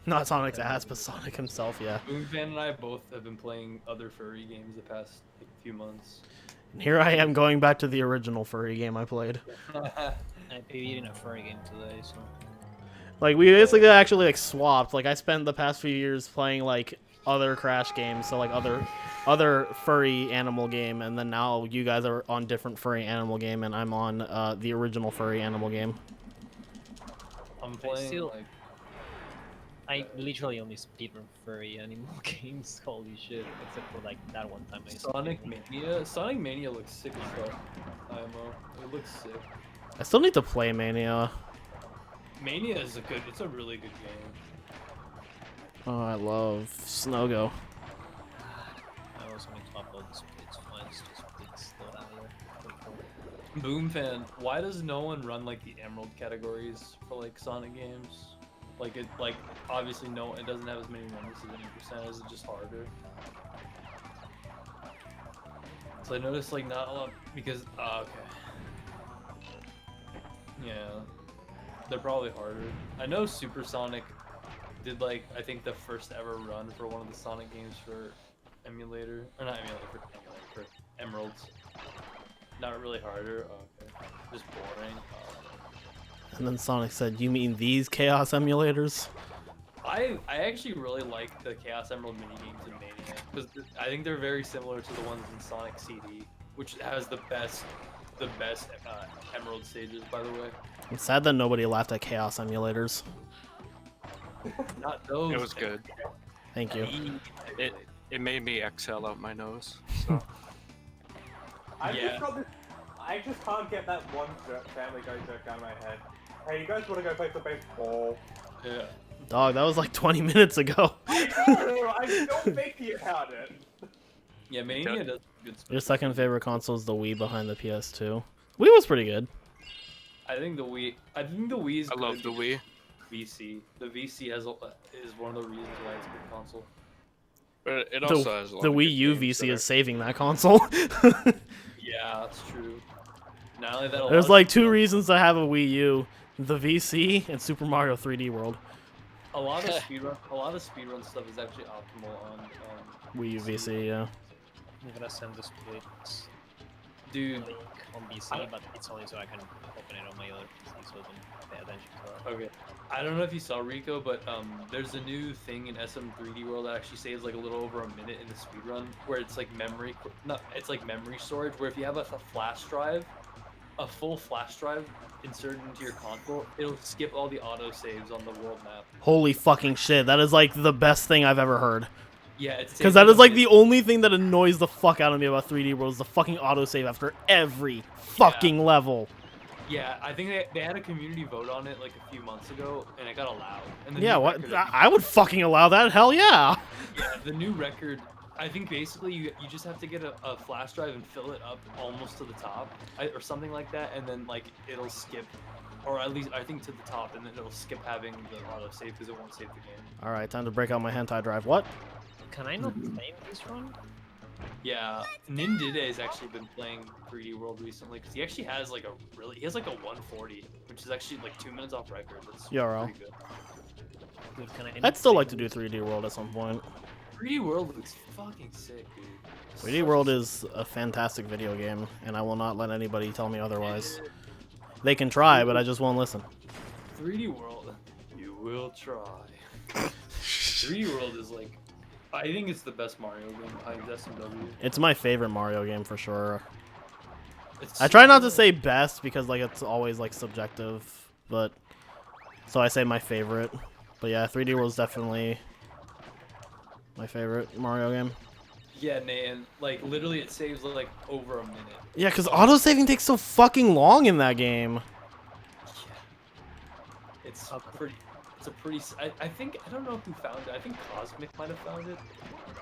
Not Sonic's ass, but Sonic himself, yeah. Boomfan and I both have been playing other furry games the past few months. And here I am going back to the original furry game I played. I beat in a furry game today, so. Like, we basically actually, like, swapped. Like, I spent the past few years playing, like, other Crash games, so, like, other furry animal game, and then now you guys are on different furry animal game, and I'm on the original furry animal game. I'm playing, like... I literally only speedrun furry animal games, holy shit, except for, like, that one time I Sonic Mania? Sonic Mania looks sick as fuck. IMO. It looks sick. I still need to play Mania. Mania is it's a really good game. Oh, I love Snow Go. I also need to upload the splits files, splits still out here. Boomfan, why does no one run like the Emerald categories for like Sonic games? Like obviously no, it doesn't have as many numbers as any %. Is it just harder? So I noticed like not a lot because okay. Yeah. They're probably harder. I know Supersonic did like I think the first ever run for one of the Sonic games for emulator, or not emulator, for Emeralds. Not really harder. Oh, okay. Just boring. And then Sonic said, "You mean these Chaos emulators?" I actually really like the Chaos Emerald minigames in Mania because I think they're very similar to the ones in Sonic CD, which has the best Emerald stages, by the way. I'm sad that nobody laughed at Chaos emulators. Not those. It was good. Thank you. It made me exhale out my nose. So. I just can't get that one Family Guy joke out of my head. Hey, you guys want to go play some baseball? Yeah. Dog, that was like 20 minutes ago. I'm still thinking about it. Yeah, Mania does good stuff. Your second favorite console is the Wii behind the PS2. Wii was pretty good. I think the Wii is I love the Wii. VC. The VC is one of the reasons why it's a good console. But it also has a lot the of Wii good U games VC that is saving that console. Yeah, that's true. Not only that, There's like two reasons to have a Wii U: the VC and Super Mario 3D World. a lot of speedrun stuff is actually optimal on Wii U VC, yeah. I'm gonna send the splits dude. link on BC, but it's only so I can open it on my other PC, so I can pay attention to that. Okay. I don't know if you saw Riko, but there's a new thing in SM3D World that actually saves like a little over a minute in the speedrun, where it's like memory storage, where if you have a flash drive, a full flash drive inserted into your console, it'll skip all the auto saves on the world map. Holy fucking shit, that is like the best thing I've ever heard. Yeah, it's because that is like the only thing that annoys the fuck out of me about 3D World is the fucking autosave after every fucking level. Yeah, I think they had a community vote on it like a few months ago, and it got allowed. And Yeah, what? I would fucking allow that. Hell yeah. Yeah, the new record. I think basically you just have to get a flash drive and fill it up almost to the top, or something like that, and then like it'll skip, or at least I think to the top, and then it'll skip having the autosave because it won't save the game. All right, time to break out my hentai drive. What? Can I not play this one? Yeah, Nindide has actually been playing 3D World recently because he actually has like a 140, which is actually like 2 minutes off record. That's YRL. pretty good. Dude, can I I'd still like to do 3D World at some point. 3D World looks fucking sick, dude. 3D World is a fantastic video game, and I will not let anybody tell me otherwise. They can try, but I just won't listen. 3D World, you will try. 3D World is like, I think it's the best Mario game behind SMW. It's my favorite Mario game for sure. It's I try not to say best because like it's always like subjective, but so I say my favorite. But yeah, 3D World is definitely my favorite Mario game. Yeah, man, like literally it saves like over a minute. Yeah, because autosaving takes so fucking long in that game. Yeah. It's a pretty, I think, I don't know who found it. I think Cosmic might have found it.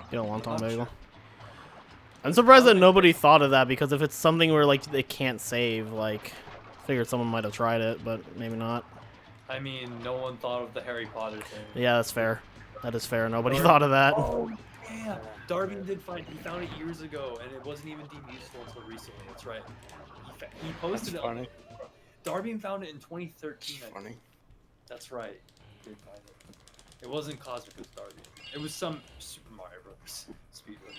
Get a wonton bagel. Sure. I'm surprised that nobody thought of that, because if it's something where like they can't save, like, figured someone might have tried it, but maybe not. I mean, no one thought of the Harry Potter thing. Yeah, that's fair. That is fair. Nobody thought of that. Oh, yeah. Darby he found it years ago, and it wasn't even deemed useful until recently. That's right. He posted That's it. funny. Darby found it in 2013. Funny. That's right. He did find it. It wasn't Cosmic with Stargate. It was some Super Mario Bros. Speedrun.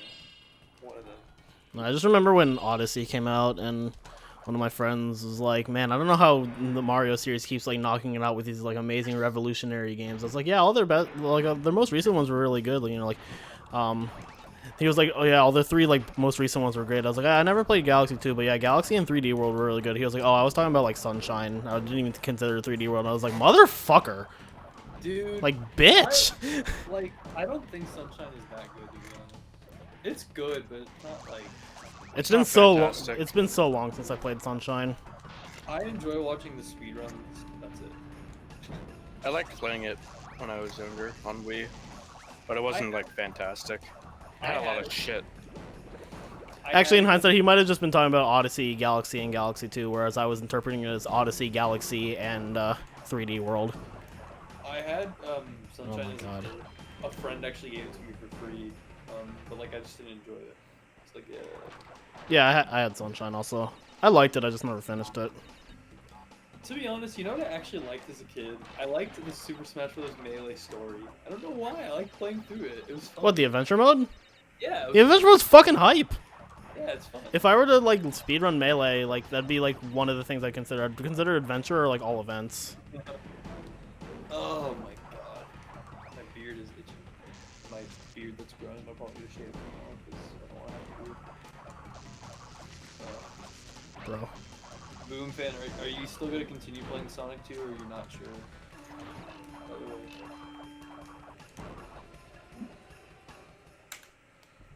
One of them. I just remember when Odyssey came out, and one of my friends was like, "Man, I don't know how the Mario series keeps like knocking it out with these like amazing revolutionary games." I was like, "Yeah, all their best, like their most recent ones were really good." You know, like, he was like, "Oh yeah, all the 3 like most recent ones were great." I was like, "I never played Galaxy 2, but yeah, Galaxy and 3D World were really good." He was like, "Oh, I was talking about like Sunshine. I didn't even consider 3D World." And I was like, "Motherfucker, Dude. like bitch." I don't think Sunshine is that good, to be honest. It's good, but it's not like. It's been not so long. fantastic. It's been so long since I played Sunshine. I enjoy watching the speedruns. That's it. I liked playing it when I was younger on Wii, but it wasn't like fantastic. I had a lot of shit. Actually, in hindsight, he might have just been talking about Odyssey, Galaxy, and Galaxy 2, whereas I was interpreting it as Odyssey, Galaxy, and 3D World. I had Sunshine Oh my as God. a kid. A friend actually gave it to me for free, but like I just didn't enjoy it. It's like Yeah, I had Sunshine also. I liked it, I just never finished it. To be honest, you know what I actually liked as a kid? I liked the Super Smash Bros. Melee story. I don't know why. I liked playing through it. It was fun. What, the adventure mode? Yeah. The adventure mode's fucking hype! Yeah, it's fun. If I were to, like, speedrun Melee, like, that'd be, like, one of the things I'd consider. I'd consider adventure or, like, all events. Oh my god. My beard is itching. My beard that's growing, I'll probably just shave it now because I don't want to have a beard. Bro. Boom fan, are you still going to continue playing Sonic 2 or you're not sure? By the way.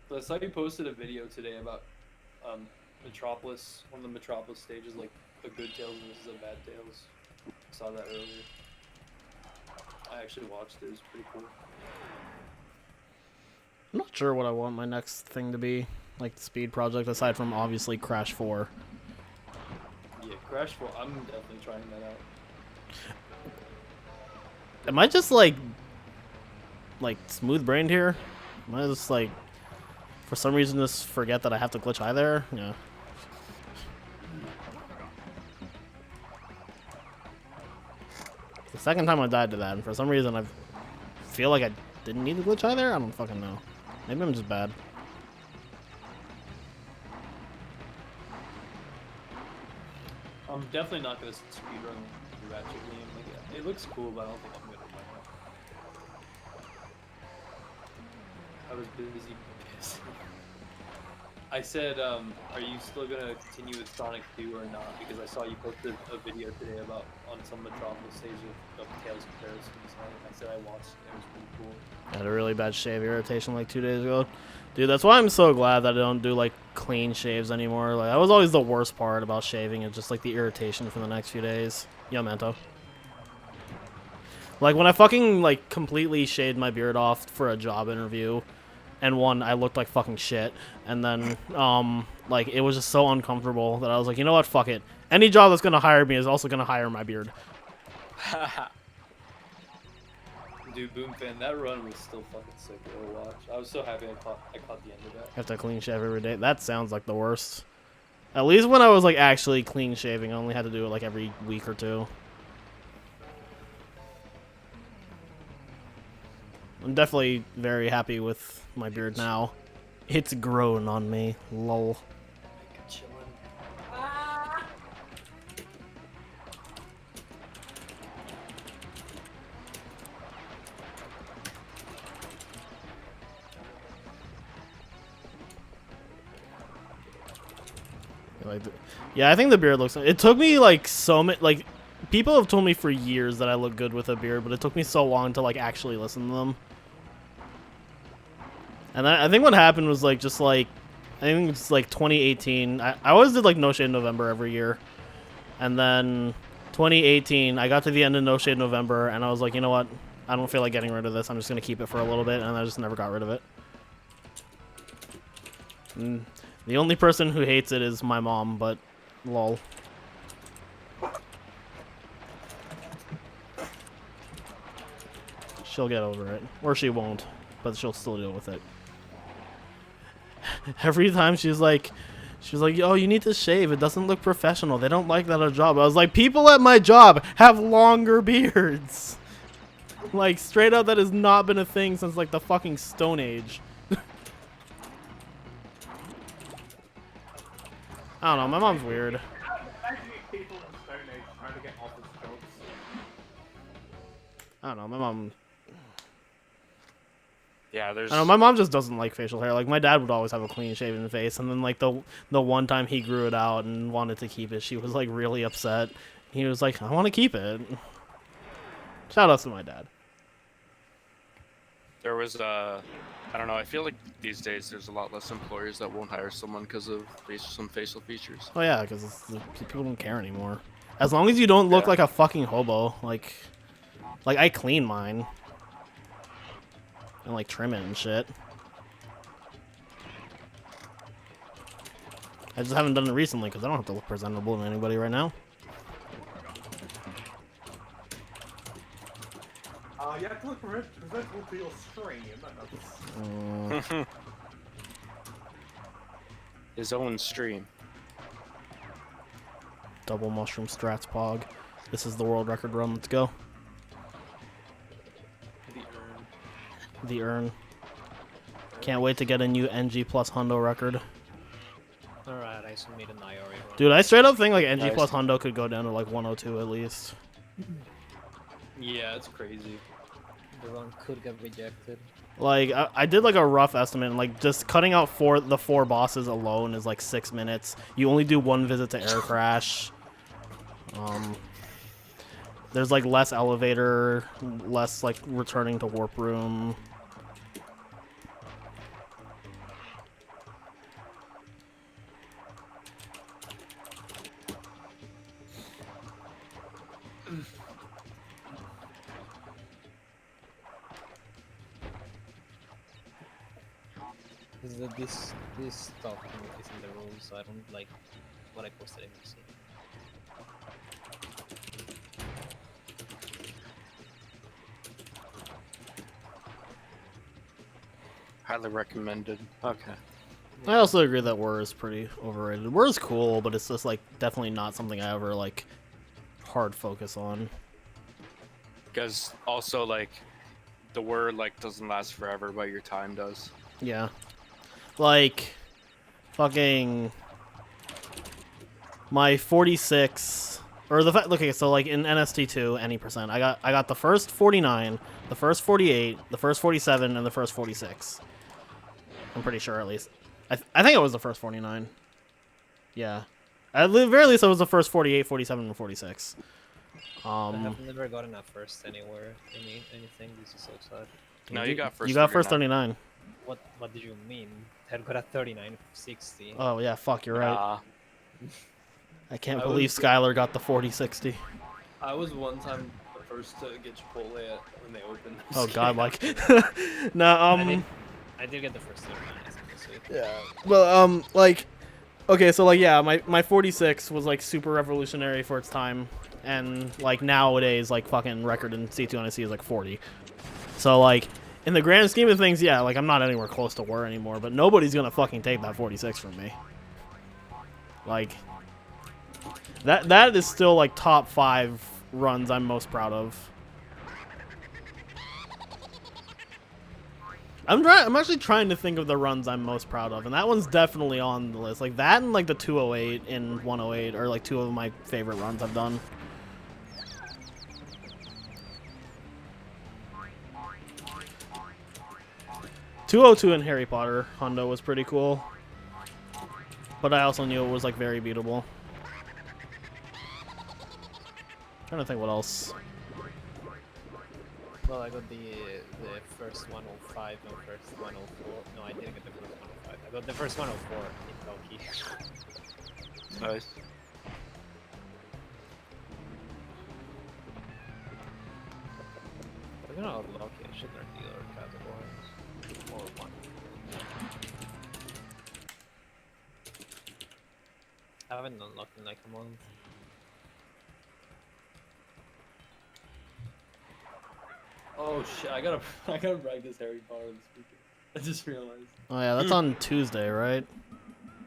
So I saw you posted a video today about Metropolis, one of the Metropolis stages, like a good Tails versus a bad Tails. I saw that earlier. I actually watched it, it was pretty cool. I'm not sure what I want my next thing to be, like, the speed project, aside from, obviously, Crash 4. Yeah, Crash 4, I'm definitely trying that out. Am I just, like smooth-brained here? Am I just, like, for some reason just forget that I have to glitch high there? Yeah. The second time I died to that, and for some reason I feel like I didn't need to glitch high there? I don't fucking know. Maybe I'm just bad. I'm definitely not gonna speedrun the Ratchet game. Like, it looks cool, but I don't think I'm gonna run it. I was busy. I said, are you still gonna continue with Sonic 2 or not? Because I saw you posted a video today about on some Metropolis stage of Tails comparisons. And I said I watched it. It was pretty cool. I had a really bad shave irritation like 2 days ago. Dude, that's why I'm so glad that I don't do, like, clean shaves anymore. Like, that was always the worst part about shaving. It's just, like, the irritation for the next few days. Yo, Manto. Like, when I fucking, like, completely shaved my beard off for a job interview, and one, I looked like fucking shit, and then, like, it was just so uncomfortable that I was like, you know what, fuck it. Any job that's gonna hire me is also gonna hire my beard. Dude, Boom Fan, that run was still fucking sick to watch. I was so happy I caught the end of that. I have to clean shave every day. That sounds like the worst. At least when I was, like, actually clean shaving, I only had to do it, like, every week or two. I'm definitely very happy with my beard now. It's grown on me. Lol. Yeah, I think the beard looks. It took me like so many. Like, people have told me for years that I look good with a beard, but it took me so long to like actually listen to them. And I think what happened was like just like I think it's like 2018. I always did like No Shade November every year, and then 2018 I got to the end of No Shade November, and I was like, you know what? I don't feel like getting rid of this. I'm just gonna keep it for a little bit, and I just never got rid of it. And the only person who hates it is my mom, but lol. She'll get over it. Or she won't, but she'll still deal with it. Every time she's like, oh, you need to shave. It doesn't look professional. They don't like that at a job. I was like, people at my job have longer beards. Like, straight up, that has not been a thing since, like, the fucking Stone Age. I don't know, my mom's weird. Imagine people in the Stone Age trying to get office jobs. I don't know, my mom... Yeah, there's. I don't know, my mom just doesn't like facial hair. Like, my dad would always have a clean-shaven face, and then, like, the one time he grew it out and wanted to keep it, she was, like, really upset. He was like, I want to keep it. Shout out to my dad. There was I don't know. I feel like these days there's a lot less employers that won't hire someone because of some facial features. Oh, yeah, because people don't care anymore. As long as you don't look Yeah. like a fucking hobo. Like, I clean mine. And, like, trim it and shit. I just haven't done it recently because I don't have to look presentable to anybody right now. You have to look presentable to your stream. That's... His own stream. Double mushroom strats pog. This is the world record run. Let's go. The urn. The urn. Can't wait to get a new NG plus Hundo record. Alright, I submit an IRA run. Dude, I straight up think like NG Nice. plus Hundo could go down to like 102 at least. Yeah, it's crazy. The run could get rejected. Like I did like a rough estimate, and like just cutting out the four bosses alone is like 6 minutes. You only do one visit to air crash. There's like less elevator, less like returning to warp room. This stuff is in the rules, so I don't like what I posted in the scene. Highly recommended. Okay. I also agree that Whir is pretty overrated. Whir is cool, but it's just like definitely not something I ever like hard focus on. Because also like the word like doesn't last forever, but your time does. Yeah. Like fucking my 46 or the fact okay, so like in NST2 any percent, I got the first 49, the first 48, the first 47 and the first 46. I'm pretty sure at least. I think it was the first 49. Yeah. At the very least it was the first 48, 47 and 46. I have never gotten a first anywhere, anything. This is so sad. No, you got first. You got first 39. 39. What did you mean? I got a 39, 60. Oh yeah, fuck, you're right. Nah. I can't I believe was- Skylar got the 40-60. I was one time the first to get Chipotle when they opened. Oh god, like no, I did get the first 39. I think this week. yeah. Well, like okay, so like yeah, my 46 was like super revolutionary for its time, and like nowadays like fucking record in C2 NSC is like 40. So like in the grand scheme of things, yeah, like I'm not anywhere close to Whir anymore, but nobody's gonna fucking take that 46 from me. Like that is still like top 5 runs I'm most proud of. I'm actually trying to think of the runs I'm most proud of, and that one's definitely on the list. Like that and like the 208 and 108 are like 2 of my favorite runs I've done. .202 in Harry Potter Hondo was pretty cool, but I also knew it was like very beatable. Trying to think what else. Well, I got the first 105 and first 104. No, I didn't get the first 105. I got the first 104 in Loki. Nice. I'm gonna unlock it. I should learn the other categories. Or one. I haven't unlocked in like a month. Oh shit! I gotta practice Harry Potter this weekend. I just realized. Oh yeah, that's on Tuesday, right?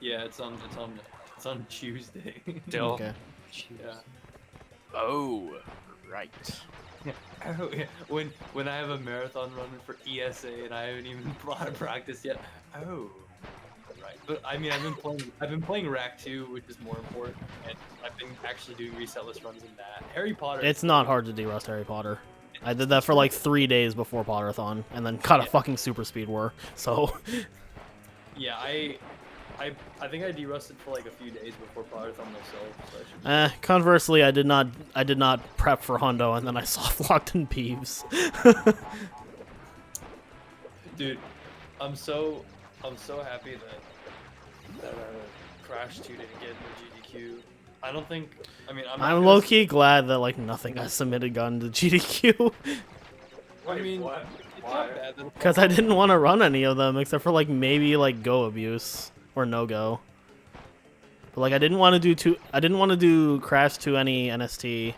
Yeah, it's on Tuesday. Still. Okay. Yeah. Oh, right. Oh, yeah. When I have a marathon running for ESA and I haven't even brought a practice yet. Oh, right. But I mean, I've been playing Rack 2, which is more important, and I've been actually doing resetless runs in that. Harry Potter. It's not hard to derust Harry Potter. I did that for like 3 days before Potterathon, and then got a fucking super speed war. So. Yeah, I think I derusted for like a few days before Potterathon myself. So I should... Conversely, I did not prep for Hundo, and then I soft locked in Peeves. Dude, I'm so happy that Crash 2 didn't get the GDQ. I don't think. I mean, I'm low key glad that like nothing I submitted got into GDQ. I mean, what? it's Why? not bad. Because I didn't want to run any of them except for like maybe like Go Abuse or No Go. But like I didn't want to do Crash 2 any NST.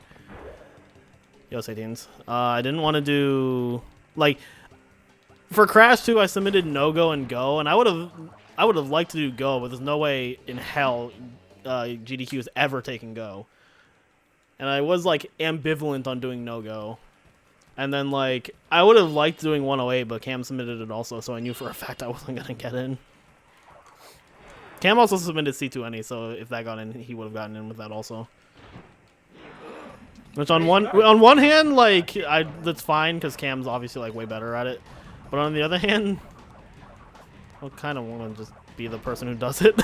Yo, say teens. I didn't want to do like for Crash 2 I submitted No Go and Go, and I would have liked to do Go, but there's no way in hell GDQ is ever taking Go. And I was like ambivalent on doing No Go. And then, like, I would have liked doing 108, but Cam submitted it also, so I knew for a fact I wasn't going to get in. Cam also submitted C2NE, so if that got in, he would have gotten in with that also. Which on one hand, like, that's fine, because Cam's obviously, like, way better at it. But on the other hand, I kind of want to just be the person who does it.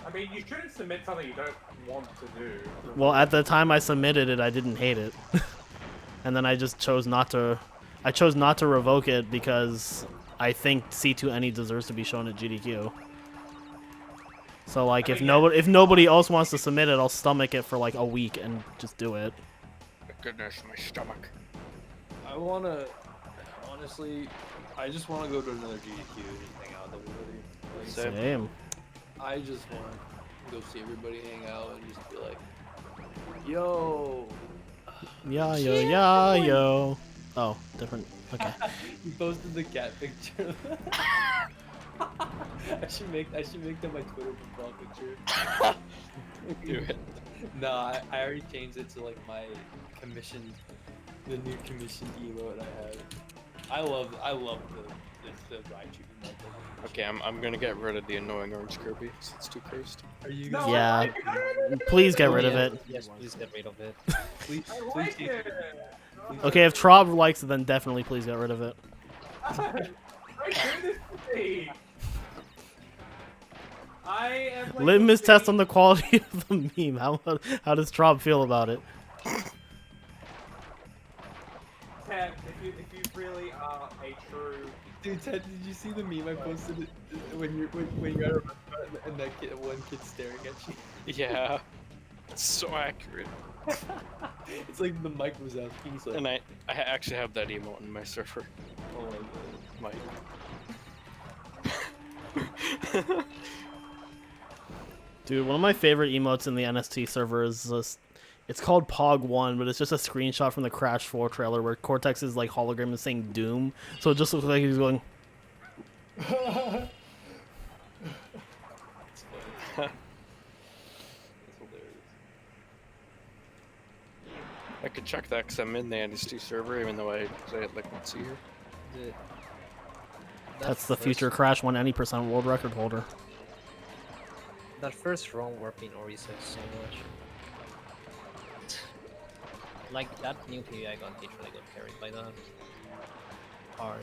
I mean, you shouldn't submit something you don't want to do. Well, at the time I submitted it, I didn't hate it. And then I just chose not to... I chose not to revoke it because I think C2NE deserves to be shown at GDQ. So, like, if nobody else wants to submit it, I'll stomach it for, like, a week and just do it. Goodness, my stomach. I wanna, honestly, I just wanna go to another GDQ and just hang out with everybody. Like, Same. I just wanna go see everybody hang out and just be like, yo. Yeah, yo, yeah, yo. Oh, different. Okay. You posted the cat picture. I should make that my Twitter profile picture. Do it. Nah, I already changed it to like my commissioned, the new commissioned emote I have. I love the Raichu emote. Okay, I'm gonna get rid of the annoying orange Kirby. It's too cursed. Are you? No, Yeah. I like it. Please get rid of it. Yes, please get rid of it. Please, I like please it. Okay, if Trob likes it, then definitely please get rid of it. Right, do this to me. I am like Litmus test on the quality of the meme. How does Trob feel about it? Ted, if you really are a true. Dude, Ted, did you see the meme I posted when you're at a restaurant and that kid, one kid staring at you? Yeah. It's so accurate. It's like the mic was out. He's like, And I actually have that emote in my server. oh my god. Mike. Dude, one of my favorite emotes in the NST server is this. It's called Pog1, but it's just a screenshot from the Crash 4 trailer where Cortex's like hologram is saying Doom. So it just looks like he's going. It's funny. That's hilarious. I could check that because I'm in the NST server, even though I like let's see here. That's the future Crash 1 any percent world record holder. That first wrong warping Ori says so much. Like that new PI got literally got carried by that. Hard.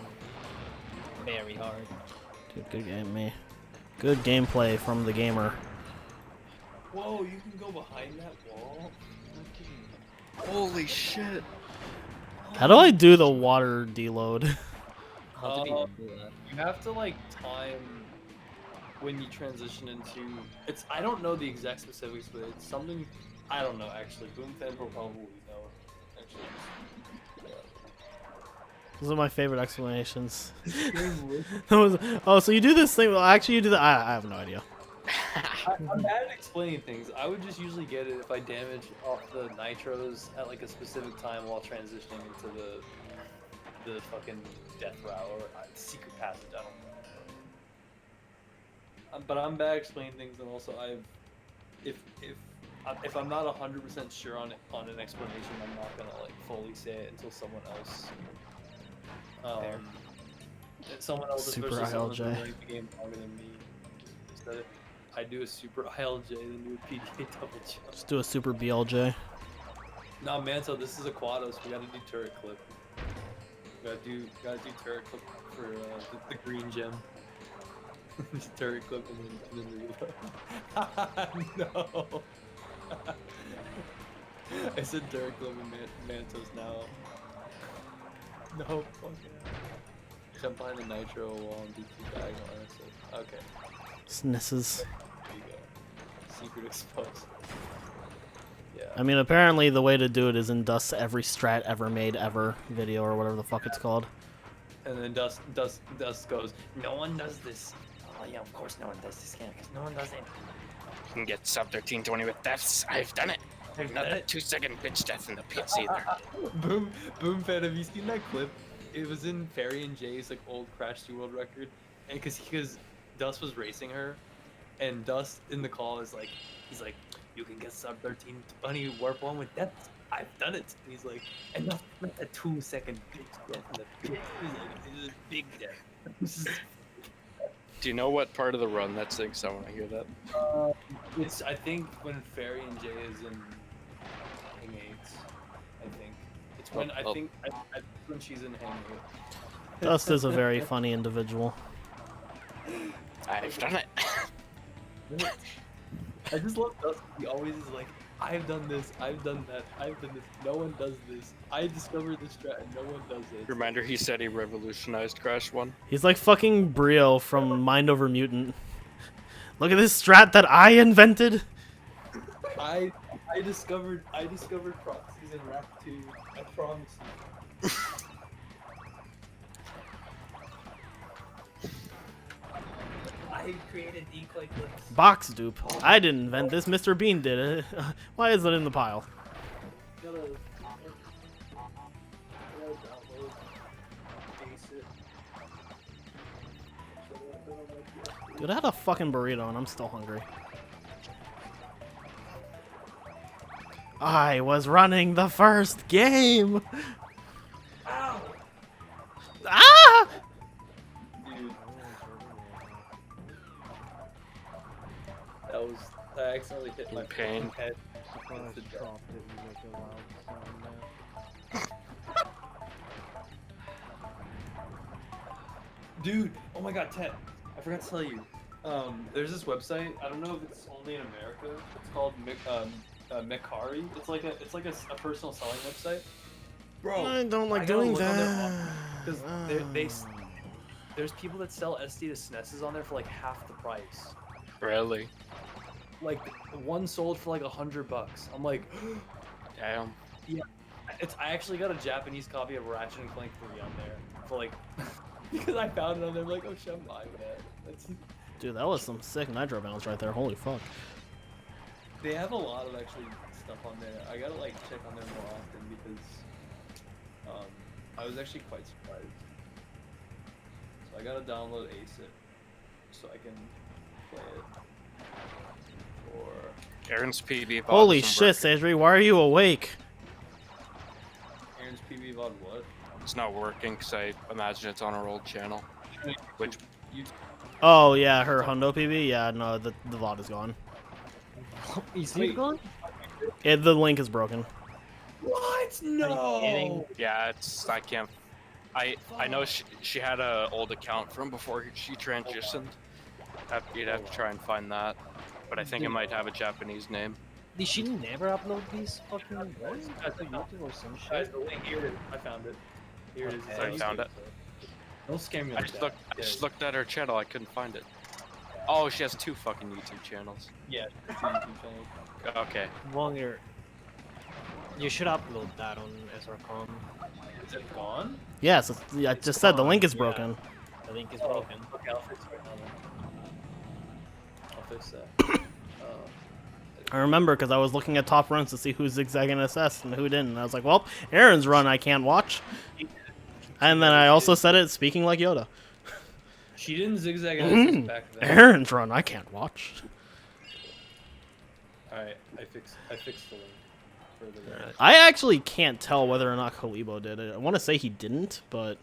Very hard. Dude, good game, me. Good gameplay from the gamer. Whoa, you can go behind that wall? Holy shit! How do I do the water deload? How did he even do that? You have to like time when you transition into it's I don't know the exact specifics, but it's something I don't know actually. Boomfan will probably know. Actually. Those are my favorite explanations. Yeah. Oh, so you do this thing? Well, actually, you do that. I have no idea. I'm bad at explaining things. I would just usually get it if I damage off the nitros at like a specific time while transitioning into the fucking death route or secret passage. I don't know. But I'm bad at explaining things, and also if if I'm not 100% sure on an explanation, I'm not gonna like fully say it until someone else. Someone else, Super especially someone who's been ILJ. playing the game longer than me, said it. I do a super ILJ, the new PDA double jump. Just do a super BLJ. Nah, man, so this is a quados. We gotta do turret clip. Gotta do turret clip for the green gem. Just turret clip and then reload. No. I said turret clip and Mantos now. No, fuck yeah. Jump behind the nitro wall and do 2 diagonal assists. Okay, Snisses. there you go. Secret exposed. Yeah. I mean, apparently the way to do it is in Dust's every strat ever made ever video or whatever the fuck it's called. And then Dust goes, no one does this. Oh yeah, of course no one does this, because no one does it. You can get sub 1320 with deaths. I've done it. Not a 2-second bitch death in the pits either. Boom fan, have you seen that clip? It was in Ferry and Jay's like old Crash 2 world record, and because Dust was racing her, and Dust in the call is like, he's like, you can get sub 1320 warp 1 with death. I've done it. And he's like, and not a 2-second bitch death in the pits. He's like, it's a big death. Do you know what part of the run that sings? I want to hear that. It's I think when Ferry and Jay is in Hang 8s. I think it's when I think when she's in Hang 8. Dust is a very funny individual. I've done it. I just love Dust. He always is like, I've done this, I've done that, I've done this. No one does this. I discovered this strat and no one does it. Reminder, he said he revolutionized Crash 1. He's like fucking Brio from Mind Over Mutant. Look at this strat that I invented. I discovered proxies in Rap 2. I promise you. I created decoy clips. Box dupe. I didn't invent this. Mr. Bean did it. Why is it in the pile? Gotta download basic. Dude, I had a fucking burrito and I'm still hungry. I was running the first game. Ow! Ah! Dude. I accidentally hit my Pain. head. Dude, oh my god, Ted, I forgot to tell you. There's this website. I don't know if it's only in America. It's called Mekari. It's like a personal selling website. Bro, I don't like I gotta doing look on their that. because there's people that sell SD to SNESs on there for like half the price. Really? Like one sold for like $100. I'm like, Damn. I actually got a Japanese copy of Ratchet and Clank 3 on there for like because I found it on there. I'm like, oh shit, I'm buying that. Dude, that was some sick nitro balance right there. Holy fuck. They have a lot of actually stuff on there. I gotta like check on there more often because I was actually quite surprised. So I gotta download ASIC so I can play it. Or Aaron's PB. Holy shit, Sadri, why are you awake? Aaron's PB VOD what? It's not working because I imagine it's on our old channel. Which You Oh yeah, her Hundo PB? Yeah, no, the VOD is gone. Is Wait. it gone? The link is broken. What? kidding? No. yeah, it's I can't. I know she had a old account from before she transitioned. You'd have to try and find that, but I think it might have a Japanese name. Did she never upload these fucking videos to YouTube or some Guys, shit? the link here it is. I found it. Here it is. It's Okay. on I found YouTube. it. Don't scare me I like just that. looked. I just looked at her channel. I couldn't find it. Oh, she has 2 fucking YouTube channels. Yeah. It's a YouTube channel. Okay. Longer. You should upload that on SRCom. Is it gone? Yes, I just said the link is Yeah. broken. The link is broken. Okay, I'll fix it right now then. I'll fix that. I remember because I was looking at top runs to see who's zigzagging SS and who didn't. And I was like, well, Aaron's run I can't watch. And then I also said it speaking like Yoda. She didn't zigzag an assist back then. Aaron's run I can't watch. Alright, I fixed the link for the Alright. I actually can't tell whether or not Kalibo did it. I want to say he didn't, but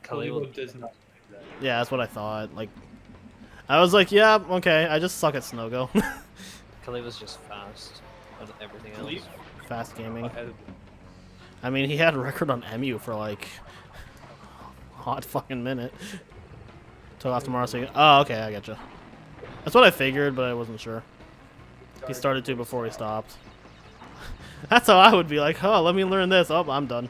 Kalibo does not do that. yeah, that's what I thought. Like, I was like, yeah, okay, I just suck at Snowgo. Kalibo's just fast, but everything else. Khalib? Fast gaming. Ahead of- I mean, he had a record on MU for like hot fucking minute. Till after tomorrow, so oh, okay, I getcha. That's what I figured, but I wasn't sure. He started to before he stopped. That's how I would be like, oh, let me learn this. Oh, I'm done.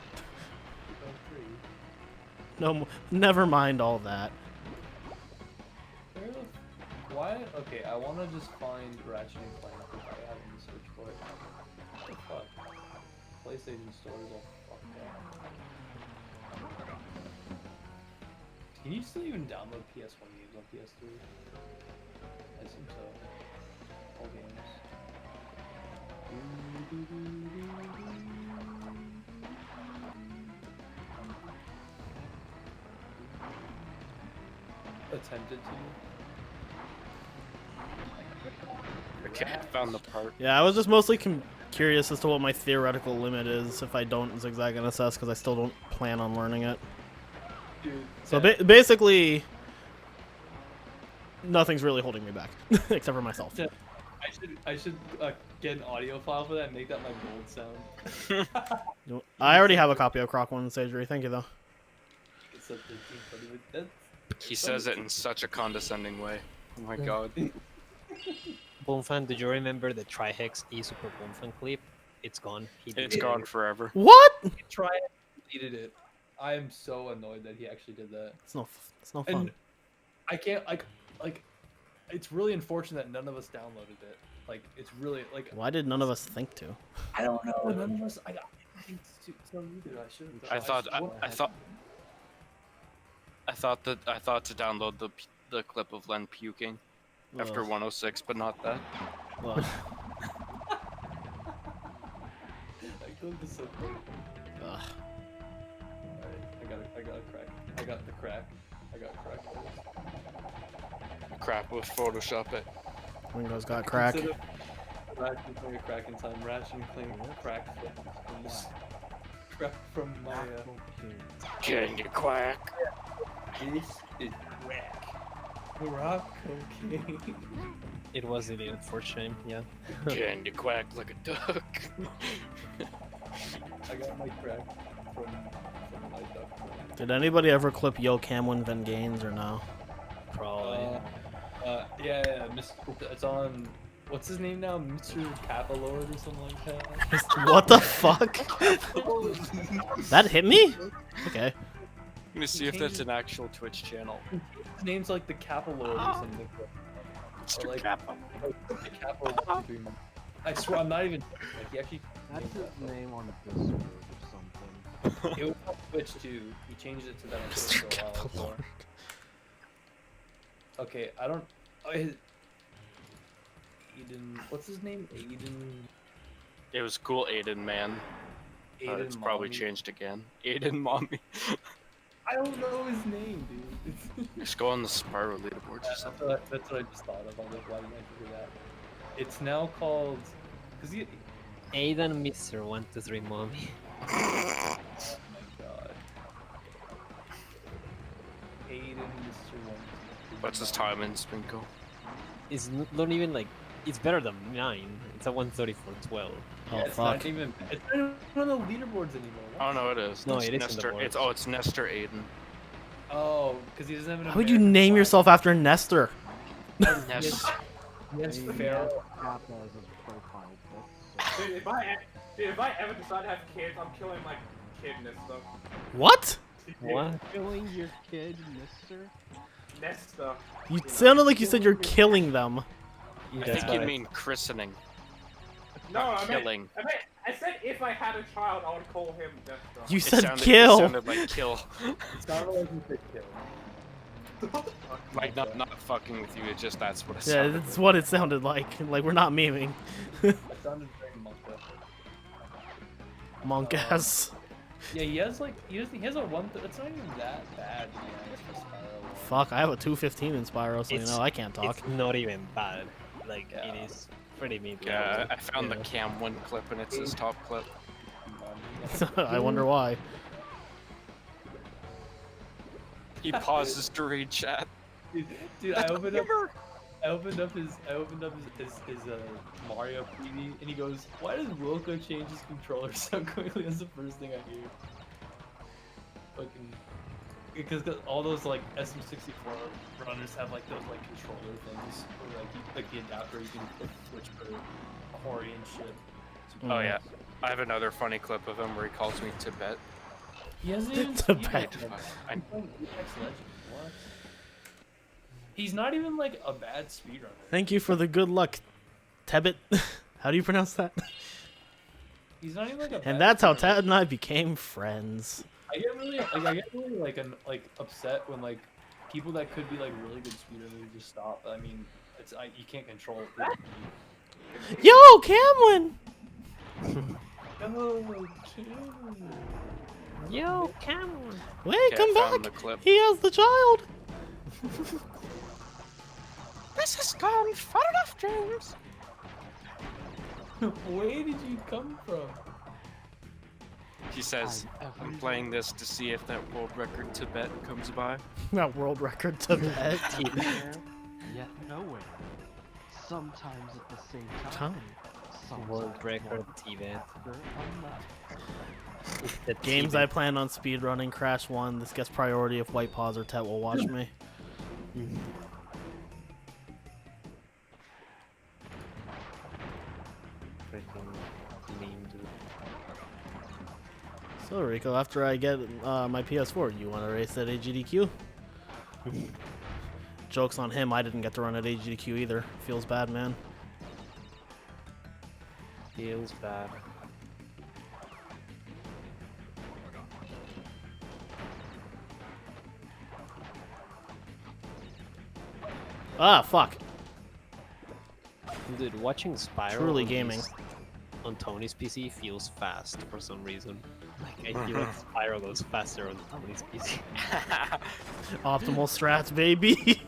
No, never mind all that. Why? Okay, I want to just find Ratchet and Clank if I have in the search for it. What the fuck? PlayStation Store is all fucked up. Can you still even download PS1 games on PS3? I assume so. All games. Attempted to. Okay, I found the part. Yeah, I was just mostly curious as to what my theoretical limit is if I don't zigzag and assess, because I still don't plan on learning it. Dude, So basically, nothing's really holding me back, except for myself. Yeah. I should get an audio file for that and make that my gold sound. I already have a copy of Croc 1 Sagery. Thank you, though. It's a 15, that's He says it in such a condescending way. Oh my god. Boomfan, did you remember the Trihex E Super Boomfan clip? It's gone. He It's deleted gone it. forever. What? try it, deleted it. I am so annoyed that he actually did that. It's no fun. And I can't like it's really unfortunate that none of us downloaded it. Like it's really like Why did none of us think to? I don't know. None of us. I think so either. I shouldn't. I thought to download the clip of Len puking after Ugh. 106, but not that. Ugh. That clip is so funny. Ugh. Alright, I got a crack. I got the crack. I got crack. Crap with Photoshop it. Windows got crack. Instead of Ratchet and Clank crack in time, Ratchet and Clank crack from this crack from my Candy quack. This is crack. Rock cocaine. It was deleted for shame, yeah. Candy quack like a duck. I got my crack from my duck. Did anybody ever clip Yo Camwin Van Gaines or no? Probably. Yeah, it's on. What's his name now? Mr. Capalord or something like that. What the fuck? That hit me? Okay. Let me see if that's an actual Twitch channel. His name's like the Capalord or something. Or like, the Capalord. I swear, I'm not even. Like, he actually. That's his name on Discord or something. It was on Twitch too. He changed it to that on Twitch for a while. So. Okay, I don't. Oh, Aiden. What's his name? Aiden. It was cool, Aiden man. Aiden. It's probably Mommy. changed again. Aiden mommy. I don't know his name, dude. Just go on the Spyro leaderboards or something. That's what I just thought of. I was like, why didn't I figure that? It's now called. Cause he. Aidan Mr. 123 Mommy. Oh my god. Aiden, Mr. One. What's his time in Spinko? It's not even like. It's better than mine. It's a 134.12. Oh It's fuck. not even. It's not even on the leaderboards anymore. Oh no, it is. No, It's it is in the Nestor. boards. It's Nestor Aiden. Oh, because he doesn't have an. Why would you American name flag. yourself after Nestor? Nest. Yes, Maybe fair. Kappa as a profile pic, Dude, if I ever decide to have kids, I'm killing my kid Nesta. What? What? so killing your kid, mister? Nesta. You sounded like you said you're killing them. I That's think you why- mean christening. No, not I meant, killing. I said if I had a child, I would call him Nesta. You It said sounded, kill. It sounded like kill. It's not like you said kill. Like not fucking with you. It just that's what it Yeah, sounded. that's what it sounded like. Like we're not memeing. It sounded very monka. Monk ass. Yeah, he has like he has a one. It's not even that bad to be honest for Spyro. Fuck, I have a 215 in Spyro, so you It's- know I can't talk. It's not even bad. Like, Yeah. it is pretty mediocre. Yeah, I found the Cam one clip and it's his top clip. I wonder why. He pauses to read chat. Dude, I opened up his Mario preview, and he goes, "Why does Wilco change his controller so quickly?" That's the first thing I hear. Fucking, because all those like SM64 runners have like those like controller things, where, like the adapter you can switch for Hori and shit. Oh yeah, I have another funny clip of him where he calls me Tibet. He hasn't even. Tibet. What? He's not even like a bad speedrunner. Thank you for the good luck, Tebet. How do you pronounce that? He's not even like a. And bad that's how speedrunner. Ted and I became friends. I get really upset when like people that could be like really good speedrunners just stop. I mean, you can't control it. Yo, Camlin! Oh, Yo, Cameron. Wait, Okay, come I found back! the clip. He has the child! This has gone far enough, James. where did you come from? He says, I'm playing this to see if that world record Tibet comes by. That world record Tibet. Yet nowhere. Sometimes at the same time. Time. Sometimes World record one Tibet. after another. It's the Games Tibet. I plan on speedrunning, Crash 1. This gets priority if White Paws or Tet will watch me. Freaking meme, dude. So, Riko, after I get my PS4, you want to race at AGDQ? Joke's on him, I didn't get to run at AGDQ either. Feels bad, man. Feels bad. Ah, fuck. Dude, watching Spiral Truly on gaming. on Tony's PC feels fast for some reason. Like I feel like Spiral goes faster on Tony's PC. Optimal strats, baby!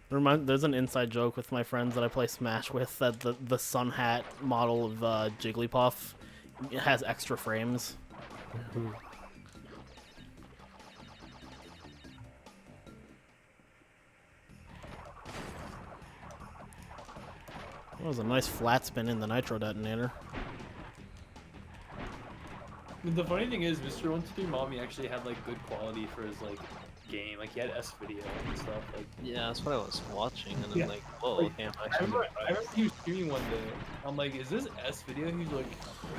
There's an inside joke with my friends that I play Smash with that the Sun Hat model of Jigglypuff has extra frames. That was a nice flat spin in the nitro detonator. The funny thing is, Mr. 123 Mommy actually had like good quality for his like game. Like he had S video and stuff. Like Yeah, that's what I was watching, and Yeah. I'm like, whoa, Like, okay, I'm I actually remember impressed. he was streaming one day. I'm like, is this S video? He's like,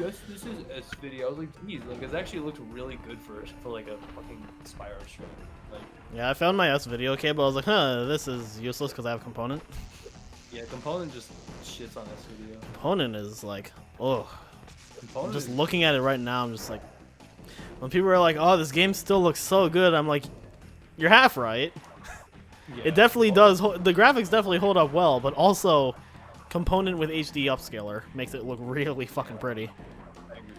yes, this is S video. I was like, geez, like it actually looked really good for like a fucking Spyro stream. Like, Yeah, I found my S video cable. I was like, huh, this is useless because I have component. yeah, Component just shits on S video. Component is like, oh. Component Just is- looking at it right now, I'm just like, when people are like, oh, this game still looks so good, I'm like, you're half right. yeah, It definitely does. The graphics definitely hold up well, but also, Component with HD upscaler makes it look really fucking pretty. I agree.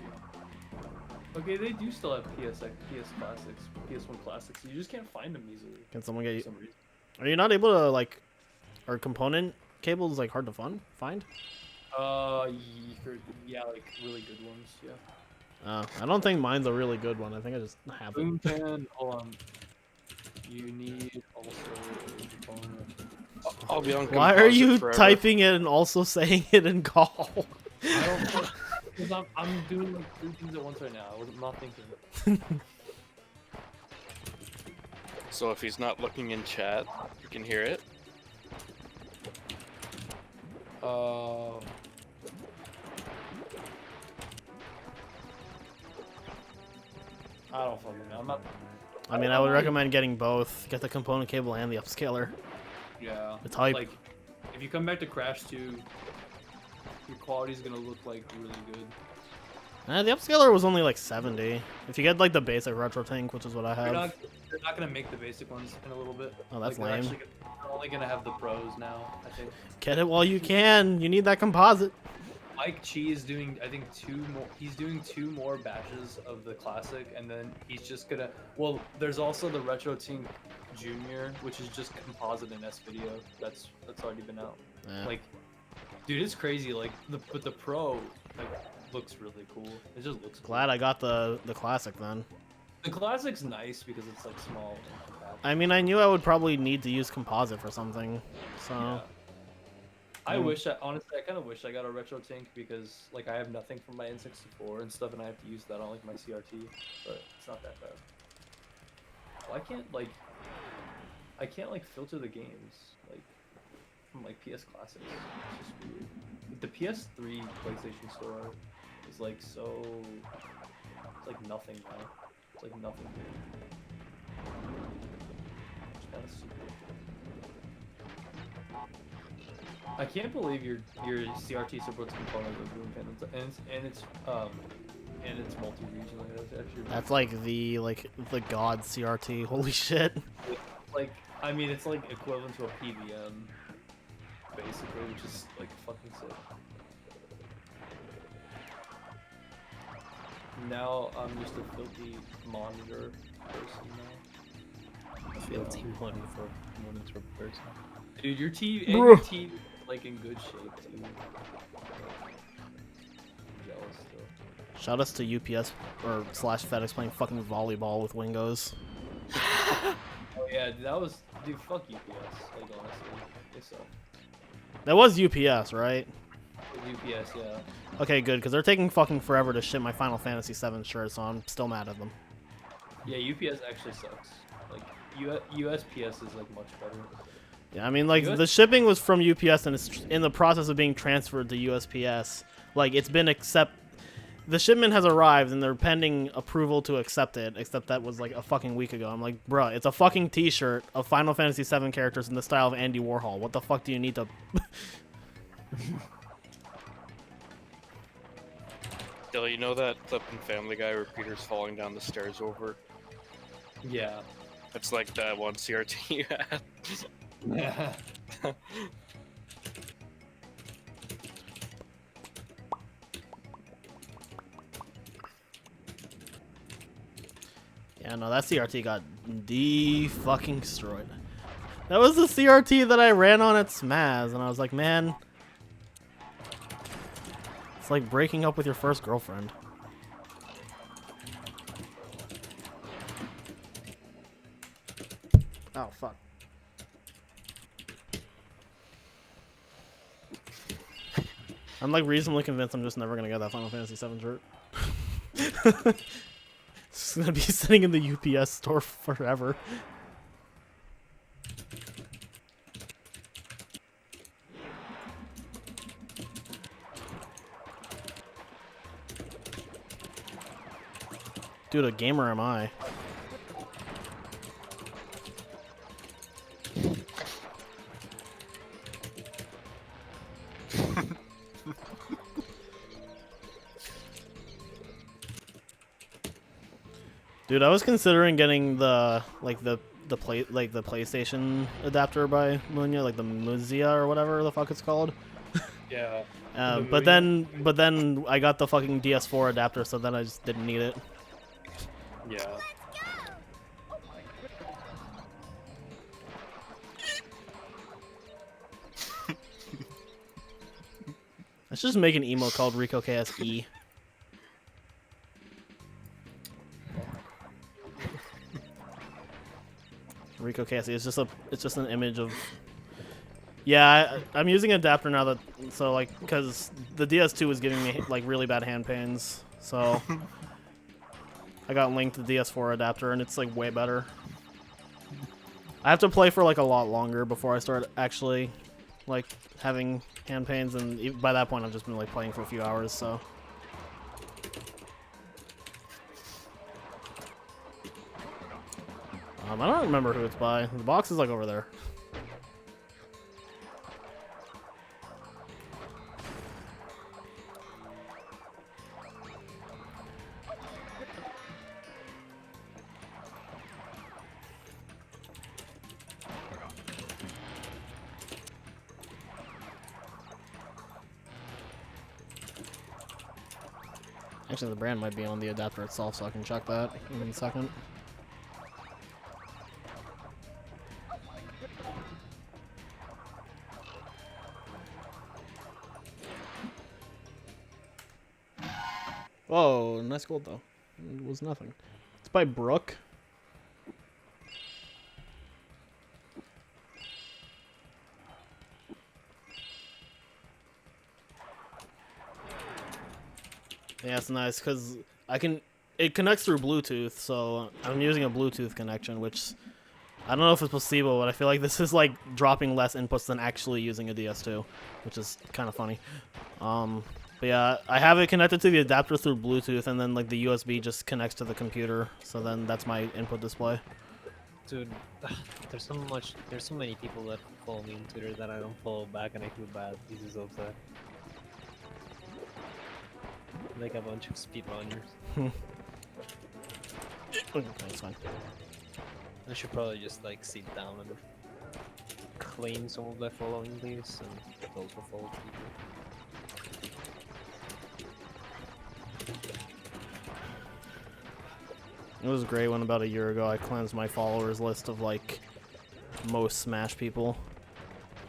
Okay, they do still have PS Classics, PS1 Classics. You just can't find them easily Can someone for get? some reason. Are you not able to like? Are Component cables like hard to find? Yeah, like really good ones. Yeah. I don't think mine's a really good one. I think I just have it. Boompan, hold on. You need also Component. I'll be on Why are composite you forever. typing it and also saying it in call? I don't know. Because I'm doing like 3 things at once right now. I'm not thinking. So if he's not looking in chat, you can hear it. I don't fucking know. I'm not. I mean, I would recommend getting both. Get the Component cable and the upscaler. Yeah. It's hype. Like, if you come back to Crash 2, your quality's gonna look like really good. The upscaler was only like 70. If you get like the basic retro tank, which is what I have. They're not gonna make the basic ones in a little bit. Oh, that's they're lame. actually they're only gonna have the pros now, I think. Get it while you can. You need that composite. Mike Chi is doing, I think, 2 more. He's doing 2 more batches of the classic, and then he's just gonna. Well, there's also the Retro Tink Junior, which is just composite in S video. That's already been out. Yeah. Like, dude, it's crazy. Like, but the Pro like looks really cool. It just looks. Glad I got the classic then. The classic's nice because it's like small. And compact. I mean, I knew I would probably need to use composite for something, so. Yeah. I wish, honestly, I kind of wish I got a Retro Tink because, like, I have nothing from my N64 and stuff, and I have to use that on, like, my CRT, but it's not that bad. Well, I can't, like, filter the games, like, from, like, PS Classics. It's just weird. The PS3 PlayStation Store is, like, so, it's, like, nothing now. It's, like, nothing. It's kind of stupid. I can't believe your CRT supports components of Boom and it's multi-regional. That's actually That's like the god CRT. Holy shit. like, I mean, it's like equivalent to a PVM, basically, which is like fucking sick. Now I'm just a filthy monitor person now. Filthy monitor person. Dude, your TV and your TV is like in good shape too. I'm jealous still. Shout outs to UPS or slash FedEx playing fucking volleyball with Wingos. Oh yeah, dude, fuck UPS. Like honestly, they suck. That was UPS, right? UPS, yeah. Okay, good, because they're taking fucking forever to ship my Final Fantasy VII shirt, so I'm still mad at them. Yeah, UPS actually sucks. Like USPS is like much better. Yeah, I mean, like, the shipping was from UPS, and it's in the process of being transferred to USPS. Like, it's been the shipment has arrived, and they're pending approval to accept it, except that was, like, a fucking week ago. I'm like, bruh, it's a fucking t-shirt of Final Fantasy VII characters in the style of Andy Warhol. What the fuck do you need to... Dylan, you know that clip in Family Guy where Peter's falling down the stairs over? Yeah. It's like that one CRT you had. Yeah. Yeah, no, that CRT got fucking destroyed. That was the CRT that I ran on at Smaz, and I was like, man, it's like breaking up with your first girlfriend. Oh, fuck. I'm like reasonably convinced I'm just never gonna get that Final Fantasy VII shirt. It's gonna be sitting in the UPS store forever. Dude, a gamer am I? Dude, I was considering getting the PlayStation adapter by Munya, like the Muzia or whatever the fuck it's called. Yeah. But then I got the fucking DS4 adapter, so then I just didn't need it. Yeah. Let's just make an emote called Riko KSE. Riko KSE. It's just an image of. Yeah, I'm using an adapter now that because the DS2 was giving me like really bad hand pains, so I got linked to the DS4 adapter and it's like way better. I have to play for like a lot longer before I start actually like having hand pains, and by that point I've just been like playing for a few hours, so. I don't remember who it's by. The box is like over there. Actually, the brand might be on the adapter itself, so I can check that in a second. Whoa, nice gold though. It was nothing. It's by Brook. Yeah, it's nice because it connects through Bluetooth, so I'm using a Bluetooth connection, which I don't know if it's placebo, but I feel like this is like dropping less inputs than actually using a DS2, which is kind of funny. But yeah, I have it connected to the adapter through Bluetooth, and then like the USB just connects to the computer, so then that's my input display. Dude, there's so many people that follow me on Twitter that I don't follow back, and I feel bad. This is so sad. Like a bunch of speedrunners. Okay, that's fine. I should probably just like sit down and clean some of the following lists and also follow people. It was great when about a year ago I cleansed my followers list of like most Smash people.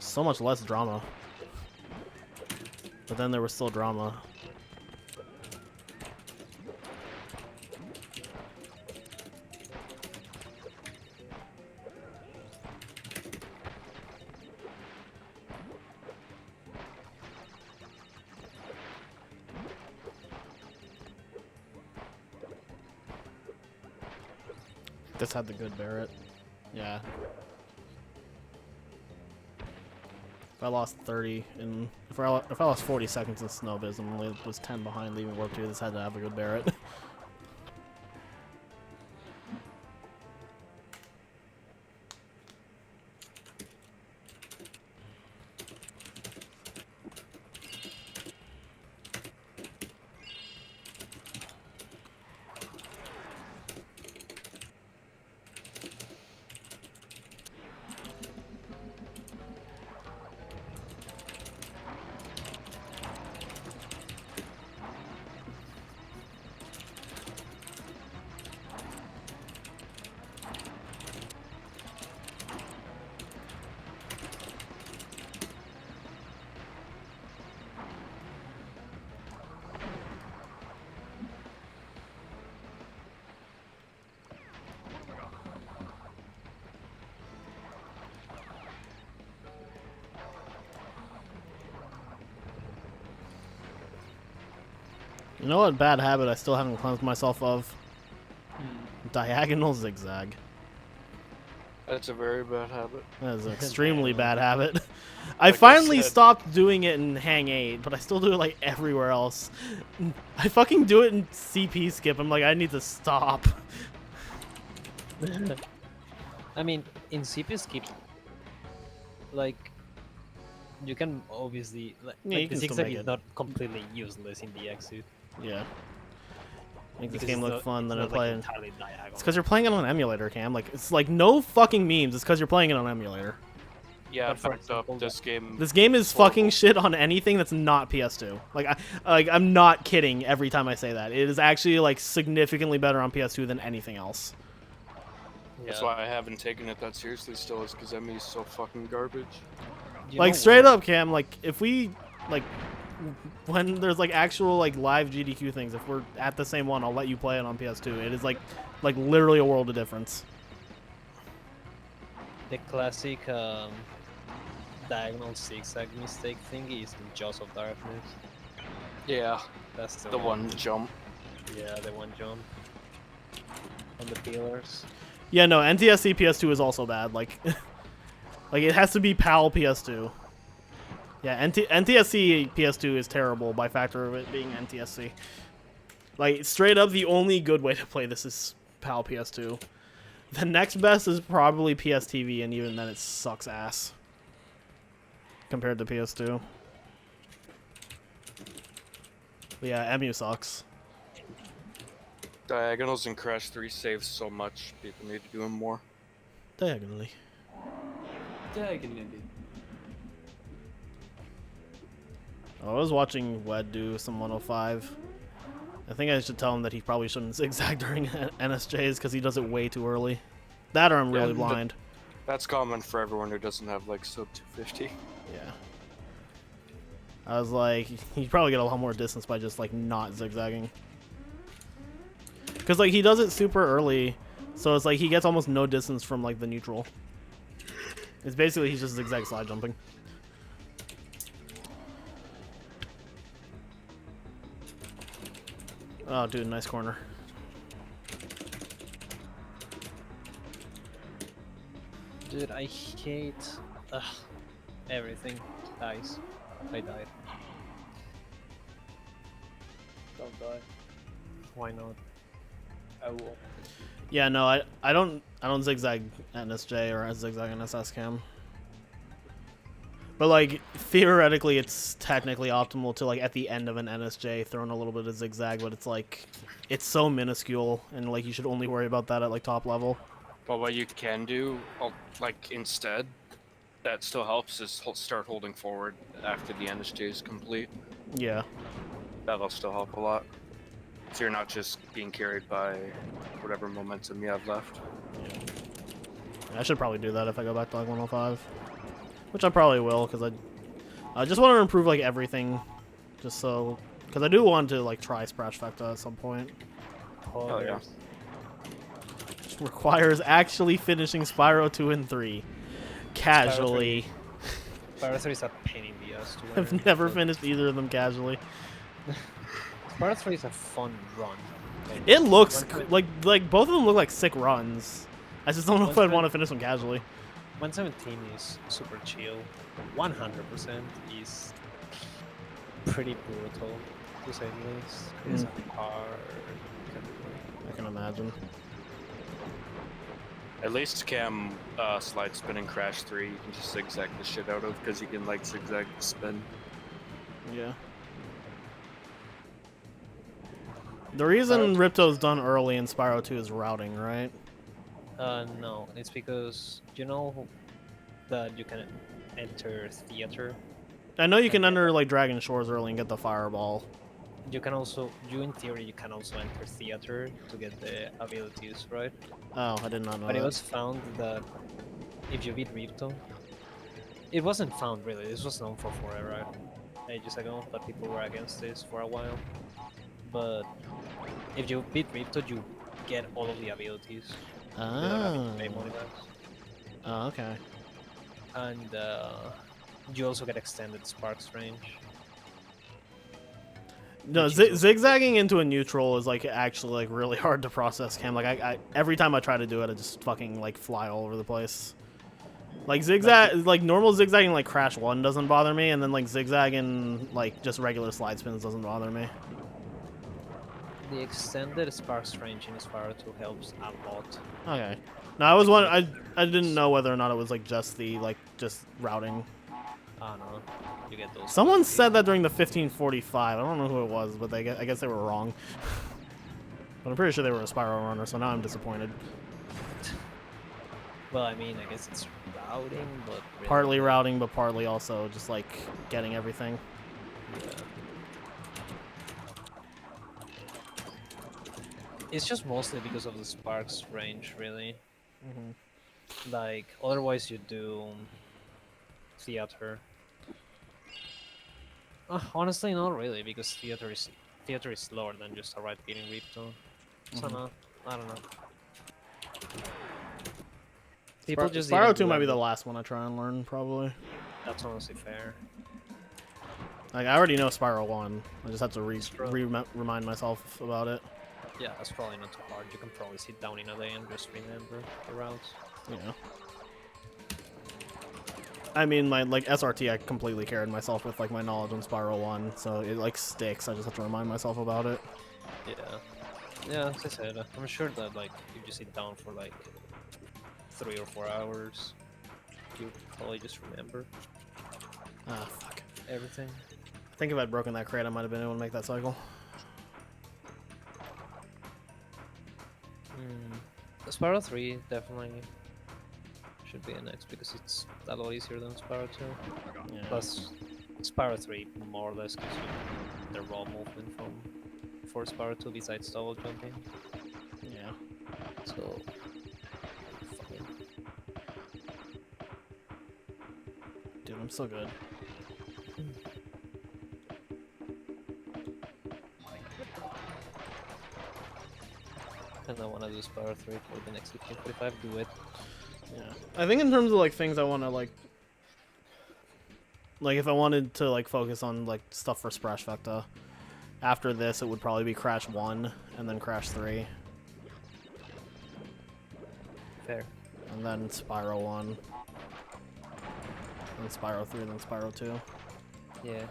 So much less drama. But then there was still drama. This had the good Barrett. Yeah. If I lost 30 in if I lost 40 seconds in Snow Biz and only was 10 behind leaving Warp 2, this had to have a good Barrett. You know what bad habit I still haven't cleansed myself of? Diagonal zigzag. That's a very bad habit. That is an extremely bad habit. I Like I finally said. stopped doing it in Hang 8, but I still do it like everywhere else. I fucking do it in CP skip. I'm like, I need to stop. I mean, in CP skip, like, you can obviously Yeah, you like can the still zigzag make is it. not completely useless in the X-suit. Yeah. Make this because game it's look not- fun, it's then I not, play like, it. entirely diagonal. It's because you're playing it on an emulator, Cam. Like, it's like no fucking memes. It's because you're playing it on emulator. Yeah, But for backed up. example, This game. This game is Horrible. fucking shit on anything that's not PS2. I'm not kidding every time I say that. It is actually like significantly better on PS2 than anything else. That's why I haven't taken it that seriously still, is because Emmy's so fucking garbage. You Like know straight what? up, Cam. Like if we like when there's like actual like live GDQ things, if we're at the same one, I'll let you play it on PS2. It is like literally a world of difference. The classic diagonal zigzag mistake thingy is in Jaws of Darkness. Yeah, That's the one jump. Yeah, the one jump on the pillars. Yeah, no, NTSC PS2 is also bad. Like it has to be PAL PS2. Yeah, NTSC PS2 is terrible by factor of it being NTSC. Like, straight up, the only good way to play this is PAL PS2. The next best is probably PS TV, and even then it sucks ass compared to PS2. But yeah, MU sucks. Diagonals in Crash 3 save so much. People need to do them more. Diagonally. Diagonally. I was watching Wed do some 105. I think I should tell him that he probably shouldn't zigzag during NSJs because he does it way too early. That or I'm really blind. That's common for everyone who doesn't have like sub 250. Yeah. I was like, he'd probably get a lot more distance by just like not zigzagging. Because like he does it super early, so it's like he gets almost no distance from like the neutral. It's basically he's just zigzag slide jumping. Oh, dude, nice corner. Dude, I hate everything dies. I died. Don't die. Why not? I will. Yeah, no, I don't zigzag NSJ or zigzag NSS cam. But like theoretically, it's technically optimal to like at the end of an NSJ throw in a little bit of zigzag, but it's like it's so minuscule and like you should only worry about that at like top level. But what you can do, like instead, that still helps is start holding forward after the NSJ is complete. Yeah. That'll still help a lot. So you're not just being carried by whatever momentum you have left. I should probably do that if I go back to like 105. Which I probably will, because I just want to improve like everything, just so, because I do want to like try Splash Factor at some point. Oh yeah. Which requires actually finishing Spyro 2 and 3 casually. Spyro 3 is a pain in the ass to learn. I've never finished either of them casually. Spyro 3 is a fun run. It looks like both of them look like sick runs. I just don't know if I'd want to finish them casually. 117 is super chill. 100% is pretty brutal, to say the least. It's hard. I can imagine. At least Cam slide spin and Crash 3 you can just zigzag the shit out of because you can like zigzag the spin. Yeah. The reason Ripto's done early in Spyro 2 is routing, right? No, it's because you know that you can enter theater. I know you can enter like Dragon Shores early and get the fireball. You can also, in theory, you can also enter theater to get the abilities, right? Oh, I did not know But that. it was found that if you beat Ripto, it wasn't found really. This was known for forever, ages ago, but people were against this for a while. But if you beat Ripto, you get all of the abilities. Oh. Pay money back. Oh, okay. And you also get extended Sparks range. No, zigzagging into a neutral is like actually like really hard to process, Cam. Like I every time I try to do it, I just fucking like fly all over the place. Like zigzag, like normal zigzagging like Crash 1 doesn't bother me, and then like zigzagging like just regular slide spins doesn't bother me. The extended Sparks range in Spyro 2 helps a lot. Okay. No, I was one. I didn't know whether or not it was like just the just routing. I don't know. You get those. Someone said that during the 1545. I don't know who it was, but I guess they were wrong. But I'm pretty sure they were a Spyro runner, so now I'm disappointed. Well, I mean, I guess it's routing, but really Partly routing, but partly also just like getting everything. yeah. It's just mostly because of the Sparks range, really. Like, otherwise you do theater. Honestly, not really, because theater is slower than just a right beating Ripto. So no, I don't know. People just Spyro didn't 2 might be learn the last one I try and learn, probably. That's honestly fair. Like I already know Spyro 1. I just have to true. remind myself about it. Yeah, that's probably not too hard. You can probably sit down in a day and just remember the routes. Yeah. I mean, my like SRT, I completely carried myself with like my knowledge on Spyro 1, so it like sticks. I just have to remind myself about it. Yeah. Yeah, as I said, I'm sure that like if you sit down for like 3 or 4 hours, you probably just remember Ah, fuck. everything. I think if I'd broken that crate, I might have been able to make that cycle. Spyro 3 definitely should be a next because it's a lot easier than Spyro 2. Yeah. Plus, Spyro 3 more or less gives you the raw movement from for Spyro 2 besides double jumping. Yeah. So, fucking Dude, I'm so good. and I wanna do Spyro 3 for the next 1545. Do it. Yeah. I think in terms of like things I want to like if I wanted to like focus on like stuff for Splash Vector, after this it would probably be Crash 1 and then Crash 3 Fair. and then Spyro 1 then Spyro 3 then Spyro 2. Yeah.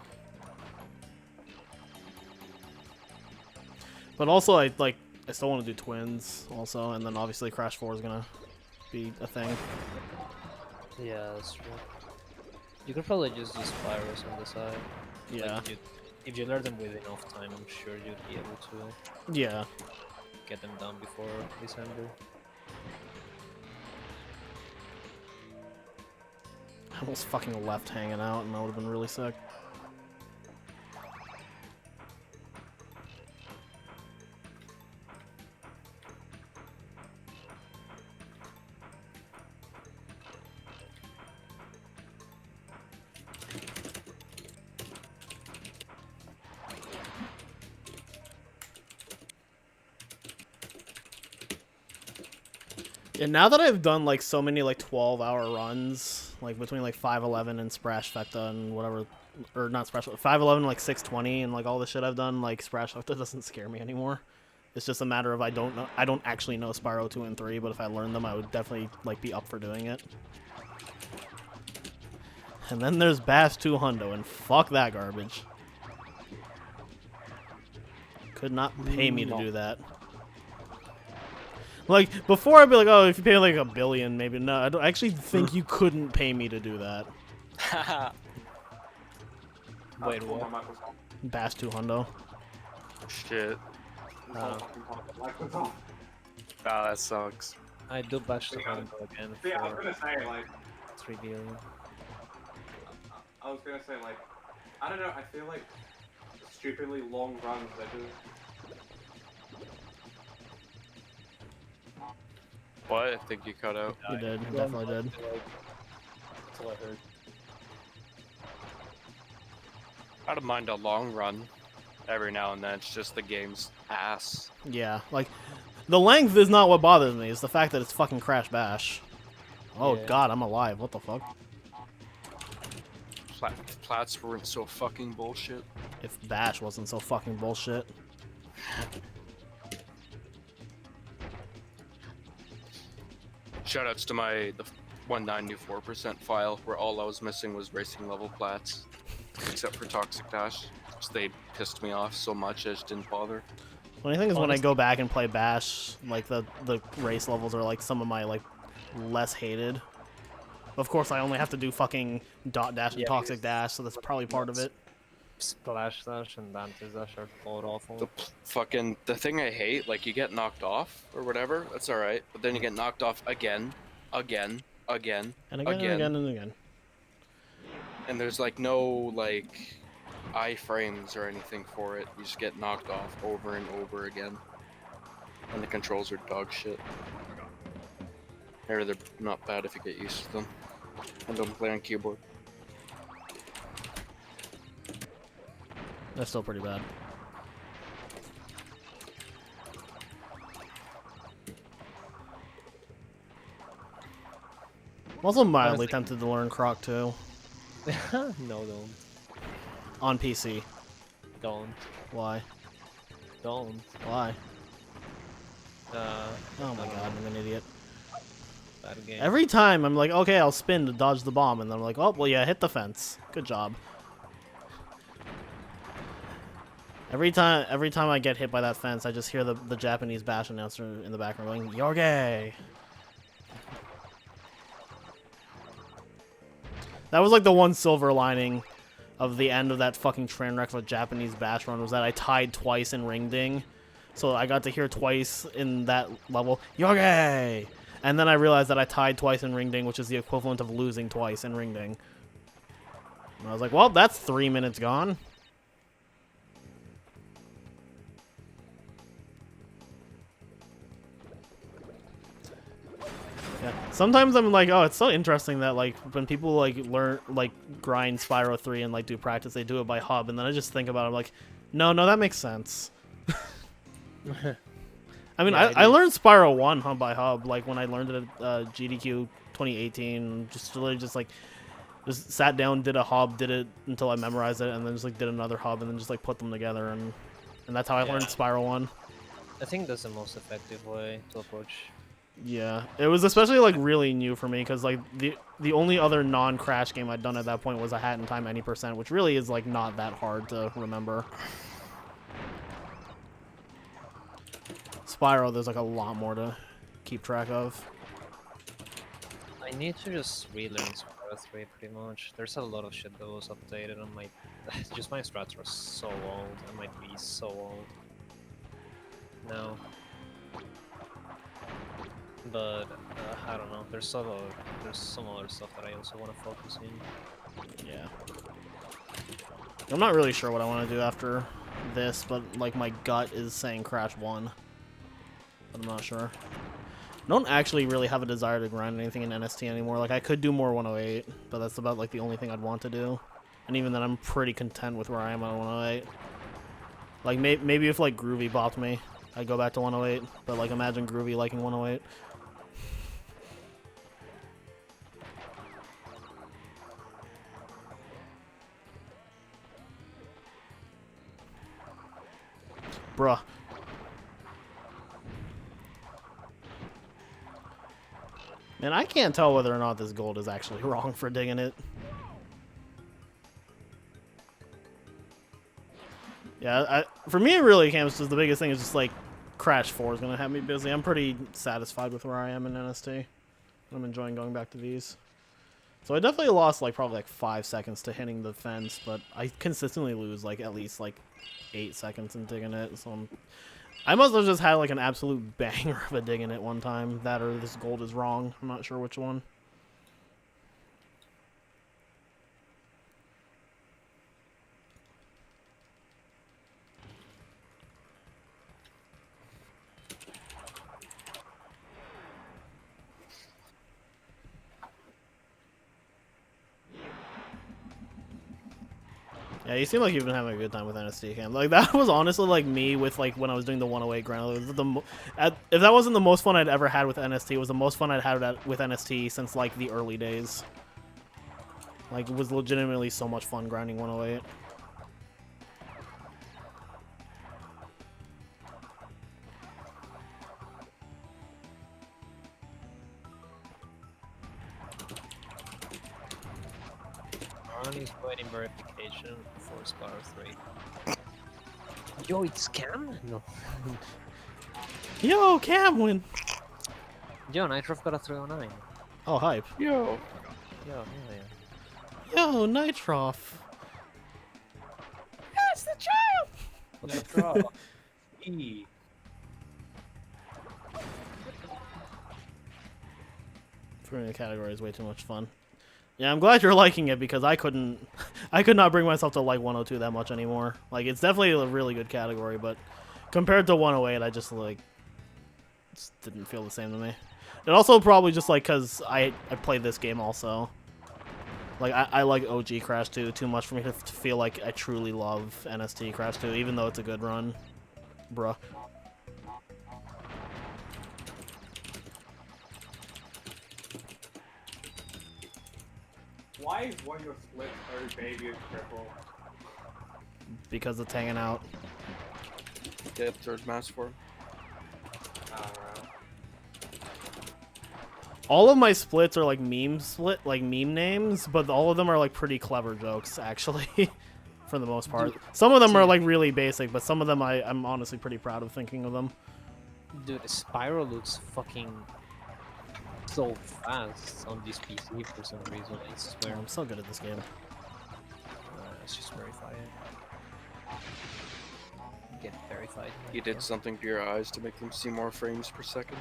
But also I still want to do Twins also, and then obviously Crash 4 is gonna be a thing. Yeah, that's true. You could probably just do Spyros on the side. Yeah. Like, if you learn them with enough time, I'm sure you'd be able to Yeah. get them done before December. I almost fucking left hanging out, and that would have been really sick. And now that I've done like so many like 12-hour runs, like between like 511 and Splash Vecta and whatever, or not Splash, 511 like 620 and like all the shit I've done, like Splash Vecta doesn't scare me anymore. It's just a matter of I don't actually know Spyro 2 and 3, but if I learned them, I would definitely like be up for doing it. And then there's Bass 2 Hundo, and fuck that garbage. Could not pay me to do that. Like, before I'd be like, oh, if you pay like $1 billion, maybe. No, I actually think you couldn't pay me to do that. Wait, what? Bass 2 Hundo. Shit. Ah, that sucks. I do bash the Hundo again See, I was for gonna say, like, 3 billion. I was gonna say, like, I don't know, I feel like stupidly long runs, they do. What? I think you cut out. You did. You definitely did. That's all I heard. I don't mind a long run. Every now and then, it's just the game's ass. Yeah, like, the length is not what bothers me. It's the fact that it's fucking Crash Bash. Oh Yeah. god, I'm alive. What the fuck? Plats weren't so fucking bullshit. If Bash wasn't so fucking bullshit. Shoutouts to the 194% file where all I was missing was racing level plats, except for Toxic Dash. So they pissed me off so much I just didn't bother. Funny thing is when I go back and play Bash, like the race levels are like some of my like less hated. Of course, I only have to do fucking Dot Dash and Yeah, Toxic Dash, so that's probably part of it. Splash Dash and Dante's Dash are both awful. The thing I hate, like you get knocked off or whatever, that's alright, but then you get knocked off again, And again, again, and again, and again. and there's like no like iframes or anything for it. You just get knocked off over and over again, and the controls are dog shit. Or they're not bad if you get used to them, and don't play on keyboard. That's still pretty bad. I'm also mildly tempted to learn Croc too. No, don't. On PC. Don't. Why? Don't. Why? Uh, Oh my god, I'm an idiot. bad game. Every time I'm like, okay, I'll spin to dodge the bomb, and then I'm like, oh, well, yeah, hit the fence. Good job. Every time I get hit by that fence, I just hear the Japanese Bash announcer in the background going, "You're gay." That was like the one silver lining of the end of that fucking train wreck of a Japanese Bash run was that I tied twice in Ring Ding. So I got to hear twice in that level, "You're gay." And then I realized that I tied twice in Ring Ding, which is the equivalent of losing twice in Ring Ding. And I was like, well, that's 3 minutes gone. Sometimes I'm like, oh, it's so interesting that like when people like grind Spyro 3 and like do practice, they do it by hub, and then I just think about it, I'm like, no, that makes sense. I mean, Yeah, I learned Spyro 1 hub by hub, like when I learned it at GDQ 2018, just literally just sat down, did a hub, did it until I memorized it, and then just like did another hub, and then just like put them together, and that's how I learned Spyro 1. I think that's the most effective way to approach. Yeah, it was especially like really new for me because like the only other non-Crash game I'd done at that point was a Hat in Time any %, which really is like not that hard to remember. Spyro, there's like a lot more to keep track of. I need to just relearn Spyro 3 pretty much. There's a lot of shit that was updated on my... just my strats are so old, and my be so old. No. But, I don't know, there's some other stuff that I also want to focus in. Yeah. I'm not really sure what I want to do after this, but like my gut is saying Crash 1. But I'm not sure. I don't actually really have a desire to grind anything in NST anymore. Like I could do more 108, but that's about like the only thing I'd want to do. And even then I'm pretty content with where I am on 108. Like maybe if like Groovy bopped me, I'd go back to 108, but like imagine Groovy liking 108. Bruh. Man, I can't tell whether or not this gold is actually wrong for digging it. Yeah, for me it really comes just the biggest thing is just like Crash 4 is gonna have me busy. I'm pretty satisfied with where I am in NST. I'm enjoying going back to these. So I definitely lost like probably like 5 seconds to hitting the fence, but I consistently lose like at least like 8 seconds in digging it. So I must have just had like an absolute banger of a digging it one time. That or this gold is wrong. I'm not sure which one. Yeah, you seem like you've been having a good time with NST, Cam. Like that was honestly like me with like when I was doing the 108 grind. It was if that wasn't the most fun I'd ever had with NST, it was the most fun I'd had with NST since like the early days. Like it was legitimately so much fun grinding 108. He's waiting verification for Spyro 3. Yo, it's Cam? No. Yo, Cam win! Yo, Nitro got a 309. Oh, hype. Yo. Yo, Yo, Nitroff. That's the child! Nitro. E. Throwing the category is way too much fun. Yeah, I'm glad you're liking it because I could not bring myself to like 102 that much anymore. Like, it's definitely a really good category, but compared to 108, I just didn't feel the same to me. And also probably just like because I played this game also. Like, I like OG Crash 2 too much for me to feel like I truly love NST Crash 2, even though it's a good run. Bruh. Why is one of your splits every baby is triple? Because it's hanging out. Yep, third mass for. Alright. All of my splits are like meme names, but all of them are like pretty clever jokes, actually, for the most part. Some of them are like really basic, but some of them I'm honestly pretty proud of thinking of them. Dude, Spyro looks fucking so fast on this PC for some reason. I swear. I'm so good at this game. Let's just verify it. Get verified. You did something to your eyes to make them see more frames per second.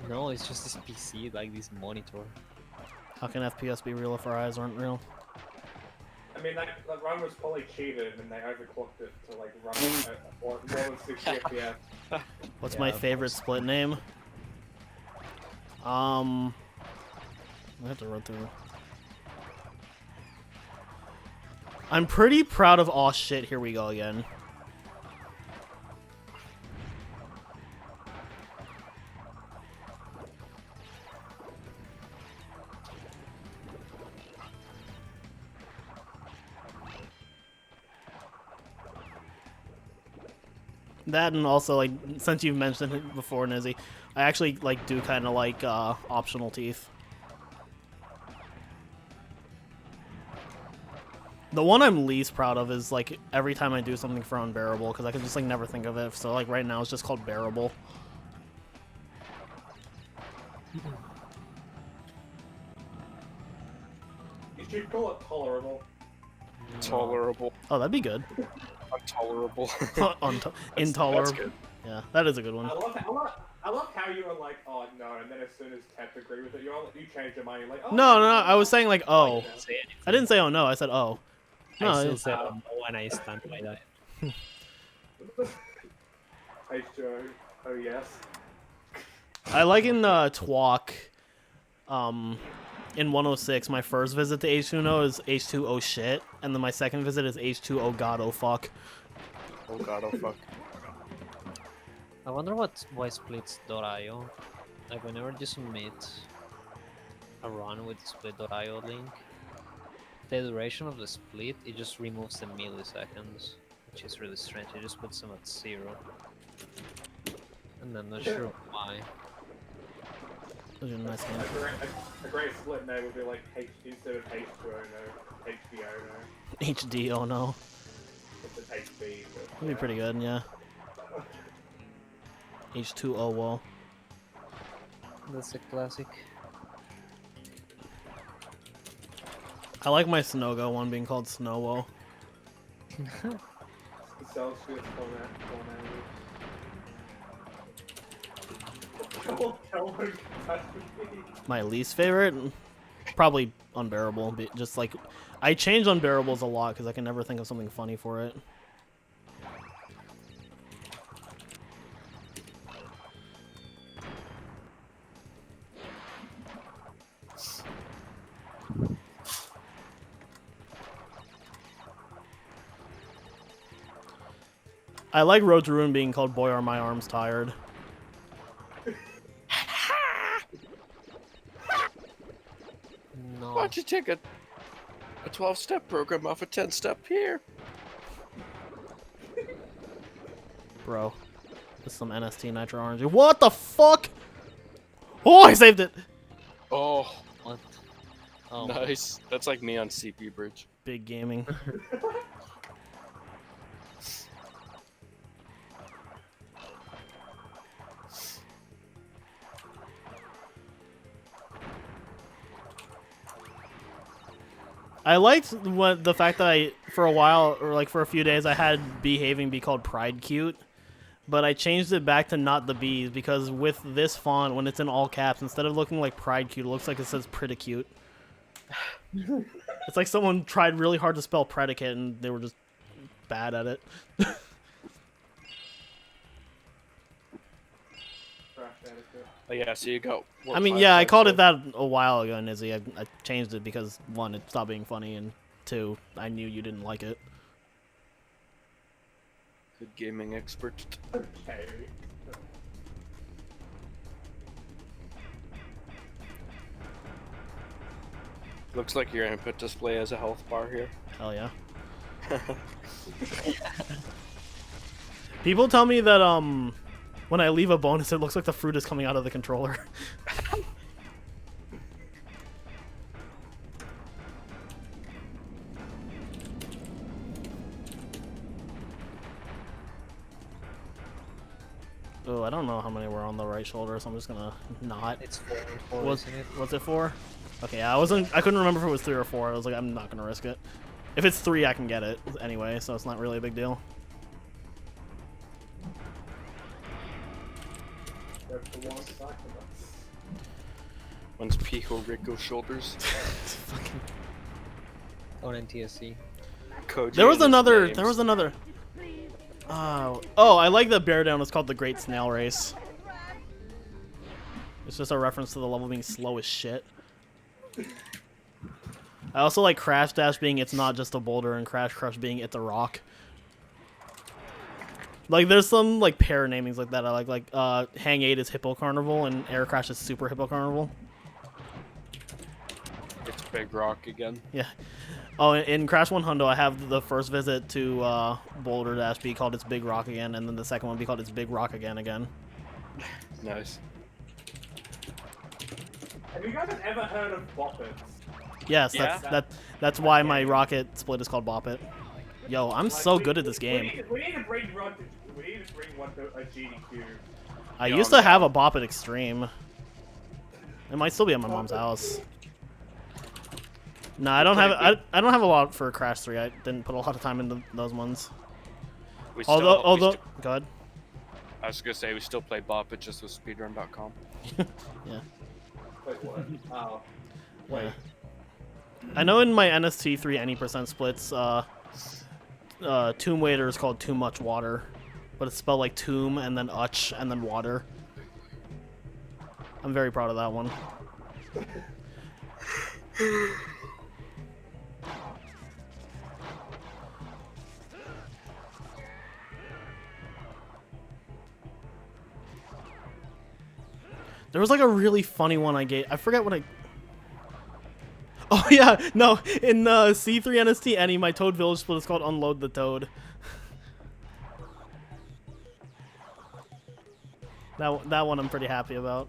No, it's just this PC, like this monitor. How can FPS be real if our eyes aren't real? I mean, that run was fully cheated, and they overclocked it to like run at more than 60 FPS. What's Yeah, my of favorite course. split name? I have to run through. I'm pretty proud of aw shit, here we go again. That and also like since you've mentioned it before, Nizzy, I actually like do kind of like optional teeth. The one I'm least proud of is like every time I do something for unbearable because I can just like never think of it. So like right now it's just called bearable. You should call it tolerable. Tolerable. Oh, that'd be good. Intolerable. Intolerable. That's good. Yeah, that is a good one. I love how you were like, oh no, and then as soon as Tep agreed with it, you changed your mind. You're like, oh. No, I was saying like oh. Don't say anything. I didn't say oh no. I said oh. No, I still it's- said no and I stand by that. Hey Joe. Oh yes. I like in Twalk, in 106, my first visit to H2O is H2 oh shit, and then my second visit is H2 oh god oh fuck. Oh god, oh fuck. I wonder why splits.io. Like whenever you submit a run with split.io link, the duration of the split, it just removes the milliseconds, which is really strange. It just puts them at 0. And I'm not sure why. Those are nice games. A great split name would be like instead of H2O no, HBO no. HD oh no. It's an HB. But, That'd be pretty good, yeah. H2 oh well. That's a classic. I like my Snogo one being called Snowo. Celsius My least favorite? Probably Unbearable. Just like, I change Unbearables a lot because I can never think of something funny for it. I like Road to Ruin being called Boy Are My Arms Tired. No. Why don't you take a 12-step program off a 10-step here? Bro. This is some NST Nitro Orange. What the fuck? Oh, I saved it! Oh, What? Oh, nice. That's like me on CP Bridge. Big gaming. I liked the fact that I, for a while, or like for a few days, I had behaving be called Pride Cute, but I changed it back to not the bees because with this font, when it's in all caps, instead of looking like Pride Cute, it looks like it says Pretty Cute. It's like someone tried really hard to spell predicate and they were just bad at it. Oh yeah, so you got. I mean, yeah, I called it that a while ago, Nizzy. I changed it because, one, it stopped being funny, and two, I knew you didn't like it. Good gaming expert. Okay. Looks like your input display has a health bar here. Hell yeah. People tell me that, when I leave a bonus, it looks like the fruit is coming out of the controller. Oh, I don't know how many were on the right shoulder, so I'm just gonna not. it's 4 and 4, Was isn't it? was it 4? Okay, yeah, I couldn't remember if it was 3 or 4. I was like, I'm not gonna risk it. If it's 3, I can get it anyway, so it's not really a big deal. One's Pico Riko shoulders. Fucking. On NTSC. Koji There was and his another. names. There was another. Oh, I like the bear down. It's called the Great Snail Race. It's just a reference to the level being slow as shit. I also like Crash Dash being it's not just a boulder and Crash Crush being it's a rock. Like there's some like pair namings like that I like Hang 8 is Hippo Carnival and Air Crash is Super Hippo Carnival. It's Big Rock again. Yeah. Oh, in Crash 1 Hundo, I have the first visit to Boulder Dash be called It's Big Rock again, and then the second one be called It's Big Rock again. Nice. Have you guys ever heard of Boppets? Yes, Yeah. that's why my rocket split is called Bop It. Yo, I'm so good at this game. We need to bring one to a GDQ. I used to have a Bop It Extreme. It might still be at my mom's house. No, I don't have. I don't have a lot for Crash 3. I didn't put a lot of time into those ones. Although, go ahead. I was gonna say we still play Bop It just with Speedrun.com. Yeah. Wait, what? Oh. Wait. I know in my NST3 any percent splits, Tomb Waiter is called Too Much Water, but it's spelled like tomb and then uch and then water. I'm very proud of that one. There was like a really funny one I gave. I forget what I. Oh yeah, no. In C3 NST Any, my Toad Village split is called Unload the Toad. That one I'm pretty happy about.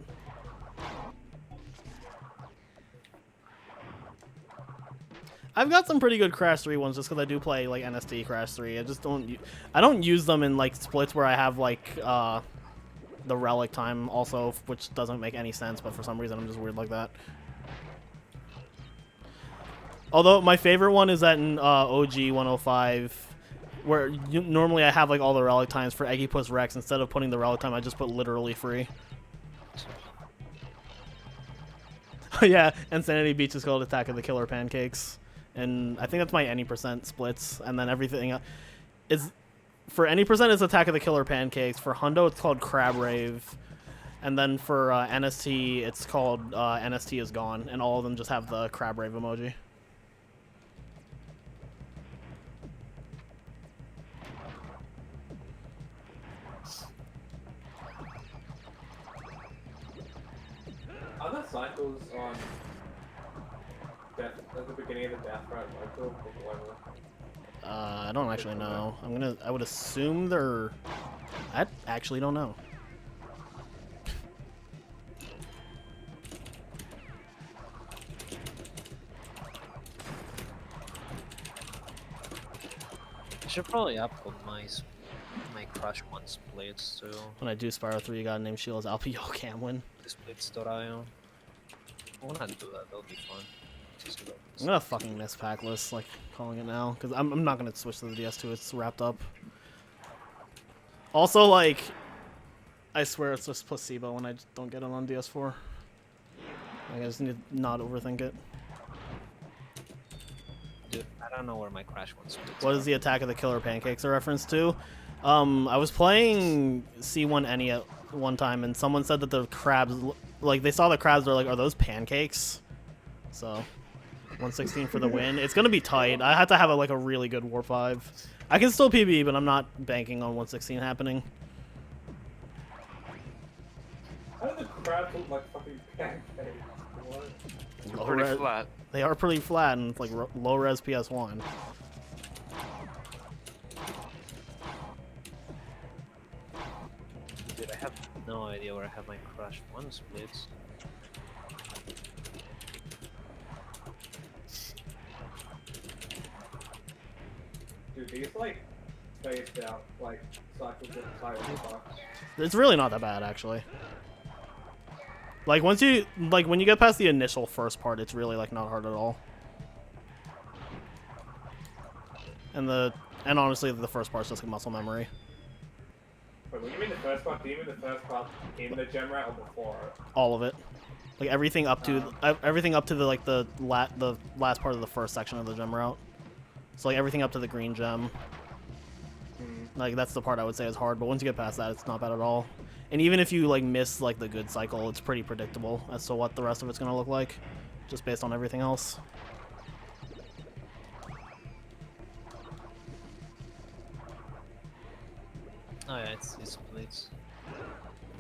I've got some pretty good Crash 3 ones just because I do play like NST Crash 3. I just don't use them in like splits where I have like the relic time also, which doesn't make any sense, but for some reason I'm just weird like that. Although my favorite one is that in OG 105, where normally I have like all the relic times for Eggipus Rex. Instead of putting the relic time, I just put literally free. Yeah, Insanity Beach is called Attack of the Killer Pancakes, and I think that's my any percent splits, and then everything is. For any percent, it's Attack of the Killer Pancakes. For Hundo, it's called Crab Rave. And then for NST, it's called NST is Gone. And all of them just have the Crab Rave emoji. Are there cycles on death, at the beginning of the Death Ride cycle or whatever? I don't actually know. I would assume they're. I actually don't know. I should probably upload my Crash 1 splits too. When I do Spyro 3, you gotta name Sheila's Alpio Camwin. Splits.io. I wanna do that, that'll be fun. I'm gonna fucking miss Packless, like calling it now, because I'm not gonna switch to the DS2. It's wrapped up. Also, like, I swear it's just placebo when I just don't get it on DS4. Like, I just need to not overthink it. Dude, I don't know where my Crash 1 splits What are. is the Attack of the Killer Pancakes a reference to? I was playing C1 Any at one time, and someone said that the crabs, like, they saw the crabs, they're like, are those pancakes? So, 116 for the win. It's gonna be tight. I have to have a really good War 5. I can still PB, but I'm not banking on 116 happening. How do the crabs look like fucking pancakes? What? Pretty flat. They are pretty flat, and it's like low res PS1. Dude, I have no idea where I have my Crash 1 splits. Dude, these like spaced out like cycles inside of the box. It's really not that bad, actually. Like when you get past the initial first part, it's really like not hard at all. And honestly, the first part's just like muscle memory. Wait, what do you mean the first part? Do you mean the first part in the gem rat or before it? All of it, like everything up to the last part of the first section of the gem route. So like everything up to the green gem. Like that's the part I would say is hard, but once you get past that, it's not bad at all. And even if you like miss like the good cycle, it's pretty predictable as to what the rest of it's gonna look like. just based on everything else. Oh yeah, it's splits.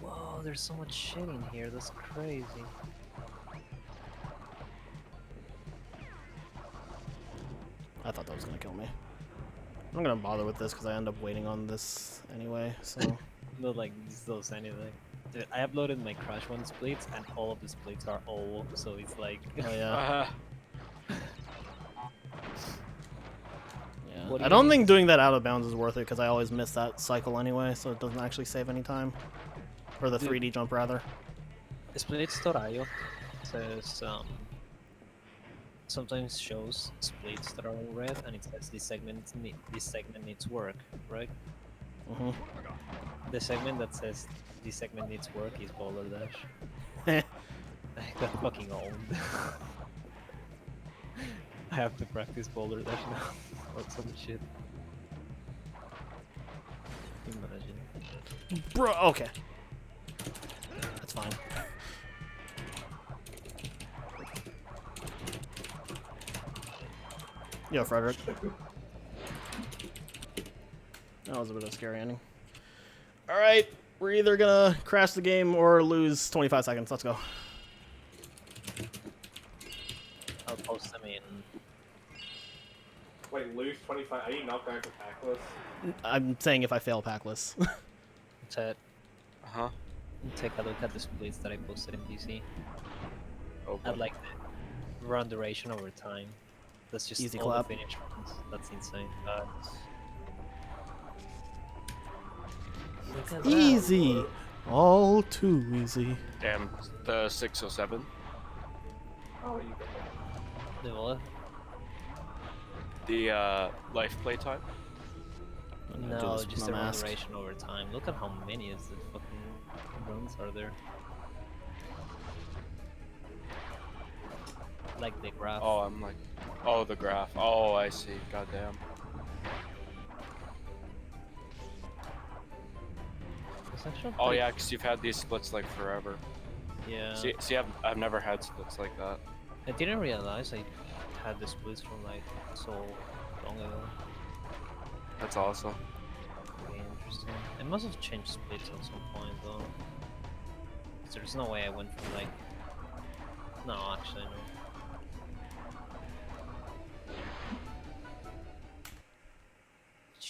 Whoa, there's so much shit in here. That's crazy. I thought that was gonna kill me. I'm not gonna bother with this because I end up waiting on this anyway. So Not like those anything. Dude, I uploaded my Crash 1 splits and all of the splits are all, so it's like... oh yeah. Yeah. What do I you don't mean? think doing that out of bounds is worth it because I always miss that cycle anyway, so it doesn't actually save any time. Or the Dude. 3D jump rather. Splits.io says sometimes shows splits that are all red and it says this segment needs work, right? Mm-hmm. The segment that says this segment needs work is Boulder Dash. I got fucking old. I have to practice Boulder Dash now or some shit. Imagine. Bro, okay. That's fine. Yo, Frederick. That was a bit of a scary ending. Alright, we're either gonna crash the game or lose 25 seconds. Let's go. I'll post them in. Wait, lose 25. Are you not going to packless? I'm saying if I fail packless. Ted, Uh-huh. take a look at the splits that I posted in DC. Okay. I'd like the run duration over time. That's just Easy all clap. the finish runs. That's insane. Look at that. Easy. All too easy. Damn, the 607. Oh, you got The what? The life play time. I'm gonna do No, this with just my the run mask. duration over time. Look at how many is the fucking runs are there. Like the graph. Oh, I'm like, oh, the graph. Oh, I see. Goddamn. It's actually Oh pretty- yeah, because you've had these splits like forever. Yeah. See, I've never had splits like that. I didn't realize I had the splits from like so long ago. That's awesome. Very interesting. I must have changed splits at some point though. 'Cause there's no way I went from like... No, actually no.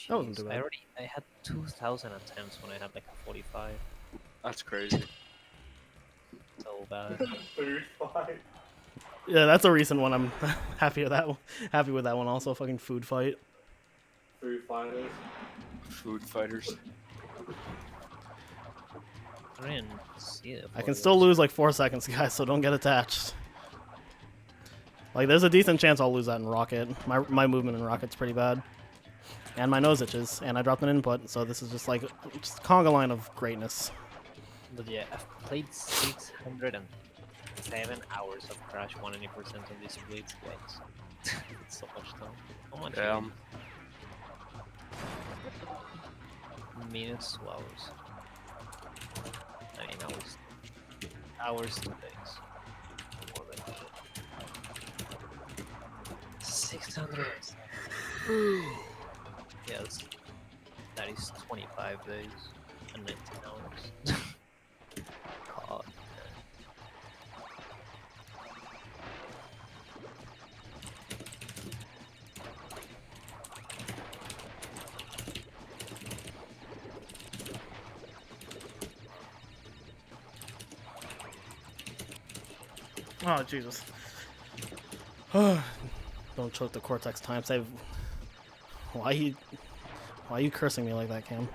That wasn't too Jeez, bad. I had 2,000 attempts when I had like a 45. That's crazy. So bad. food fight. Yeah, that's a recent one. I'm happy with that one. Happy with that one also. Fucking food fight. Food fighters. Food fighters. I didn't see it. I can still lose like 4 seconds, guys, so don't get attached. Like, there's a decent chance I'll lose that in Rocket. My movement in Rocket's pretty bad. And my nose itches, and I dropped an input, so this is just like just conga line of greatness. But yeah, I've played 607 hours of Crash 100% of these splits. What? It's so much time. How much? Damn. Minutes to hours. I mean, hours to days. More than that. 600. Yes, that is 25 days and 19 hours. God. Oh, Jesus. Don't choke the Cortex time save. Why are you cursing me like that, Cam?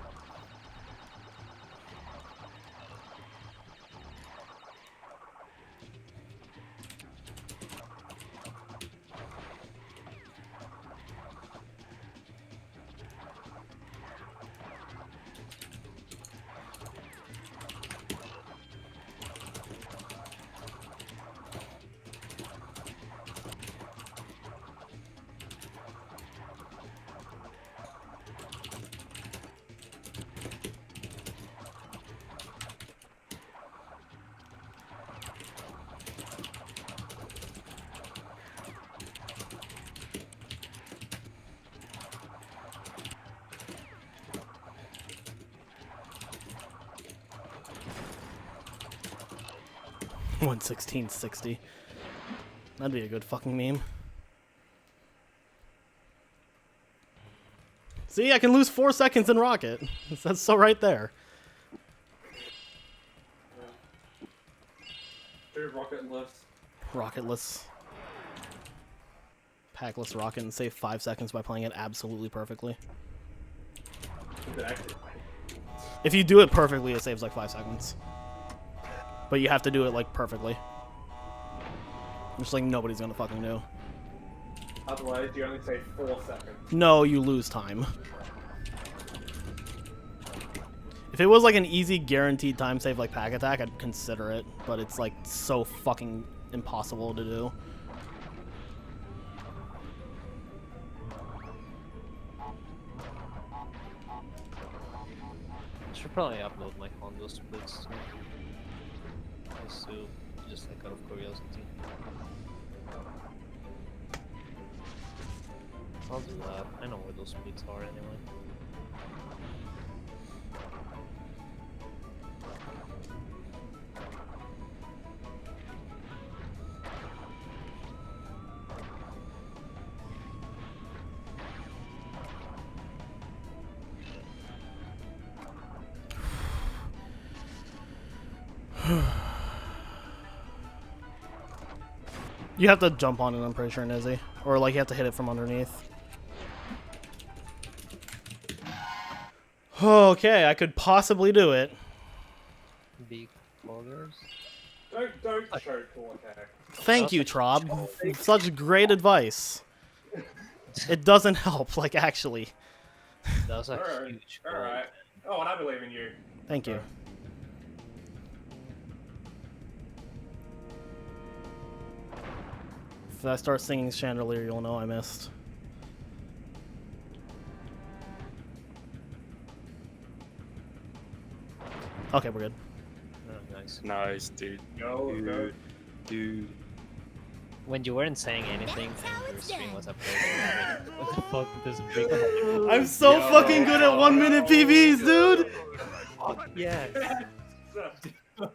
11660. That'd be a good fucking meme. See, I can lose 4 seconds in Rocket. That's so right there. Rocketless. Rocketless. Packless rocket and save 5 seconds by playing it absolutely perfectly. If you do it perfectly, it saves like 5 seconds. But you have to do it like perfectly. Just like nobody's gonna fucking know. Otherwise, you only save 4 seconds. No, you lose time. If it was like an easy guaranteed time save like Pack Attack, I'd consider it. But it's like so fucking impossible to do. I should probably upload my condo splits too. Just like out of curiosity. I'll do that. I know where those splits are anyway. You have to jump on it, I'm pretty sure, Nizzy. Or like you have to hit it from underneath. Okay, I could possibly do it. Big foggers. Don't show Cortex. Thank you, Trob. Such great advice. It doesn't help, like actually. That was a huge goal. Alright. Oh, and I believe in you. Thank you. If I start singing Chandelier, you'll know I missed. Okay, we're good. Oh, nice. Nice, dude. Go. Dude. When you weren't saying anything and your stream was uploading, what the fuck does big? I'm so fucking good at 1 minute PBs, dude! Yeah.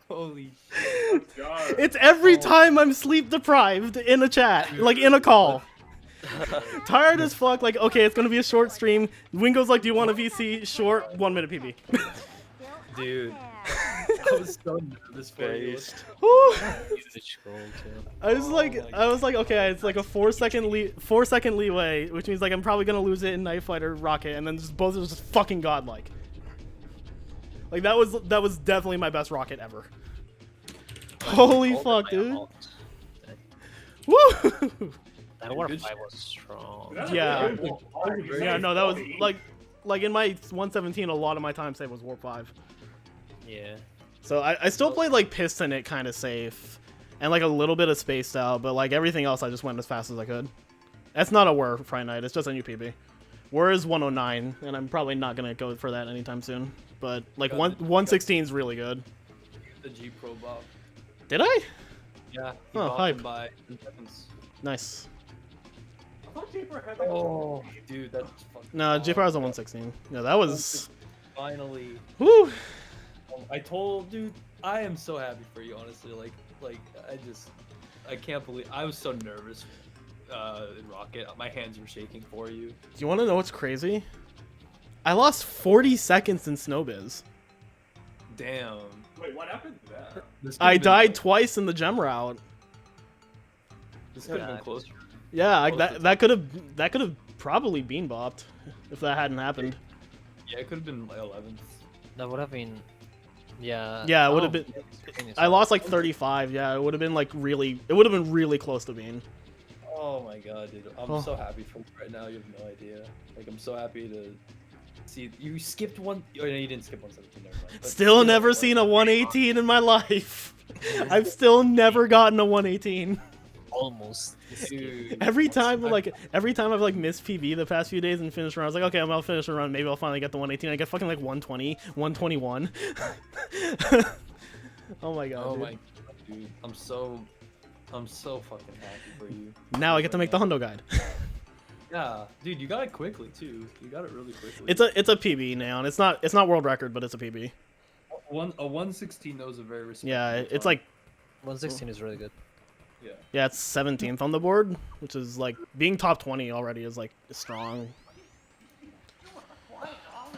Holy God. It's every time I'm sleep deprived in a chat, like in a call. Tired as fuck, like, okay, it's gonna be a short stream. Wingo's like, do you want a VC? Short, 1 minute PB. dude. I was so nervous for you. Woo. Huge goal too. I was like, okay, it's like a 4 second leeway, which means like I'm probably gonna lose it in Night Fight or Rocket, and then just both are just fucking godlike. Like that was definitely my best Rocket ever. Holy fuck, dude! Woo! That War 5 was strong. Yeah. Yeah, no, that was like in my 117, a lot of my time save was Warp 5. Yeah. So I still played like Piston it kind of safe, and like a little bit of Spaced Out, but like everything else I just went as fast as I could. That's not a War Friday Night, it's just a new PB. War is 109, and I'm probably not gonna go for that anytime soon. But like 116 is really good. The G Pro buff. Did I? Yeah. Oh, hype. By Nice. I thought Jeeper had that. oh, dude, that's fucking. No, J Power's on 116. Yeah, that was. Finally. Woo! I told, dude, I am so happy for you, honestly. Like, I can't believe I was so nervous. In Rocket, my hands were shaking for you. Do you want to know what's crazy? I lost 40 seconds in Snow Biz. Damn. Wait, what happened to that? This I could've been died close. twice in the gem route. This could have been closer. Yeah, like that could have probably bean bopped if that hadn't happened. Yeah, it could have been like 11th. That would have been. Yeah. Yeah, it would have been. I lost like 35. Yeah, it would have been like really. It would have been really close to bean. Oh my god, dude. I'm Oh. so happy for you right now. You have no idea. Like, I'm so happy to see you skipped one. Oh, no, you didn't skip 117. Never mind. But Still never seen a 118 in my life. I've still never gotten a 118. Almost. Dude. Every time I've like missed PB the past few days and finished a run, I was like, okay, I'll finish a run. Maybe I'll finally get the 118. I get fucking like 120, 121. Oh my god. Oh dude. my god, dude. I'm so fucking happy for you. Now I get to make the Hundo guide. Yeah, dude, you got it quickly too. You got it really quickly. It's a PB now, and it's not world record, but it's a PB. A 116 though is a very respectable Yeah, it's time. like 116 is really good. Yeah. Yeah, it's 17th on the board, which is like being top 20 already is like strong.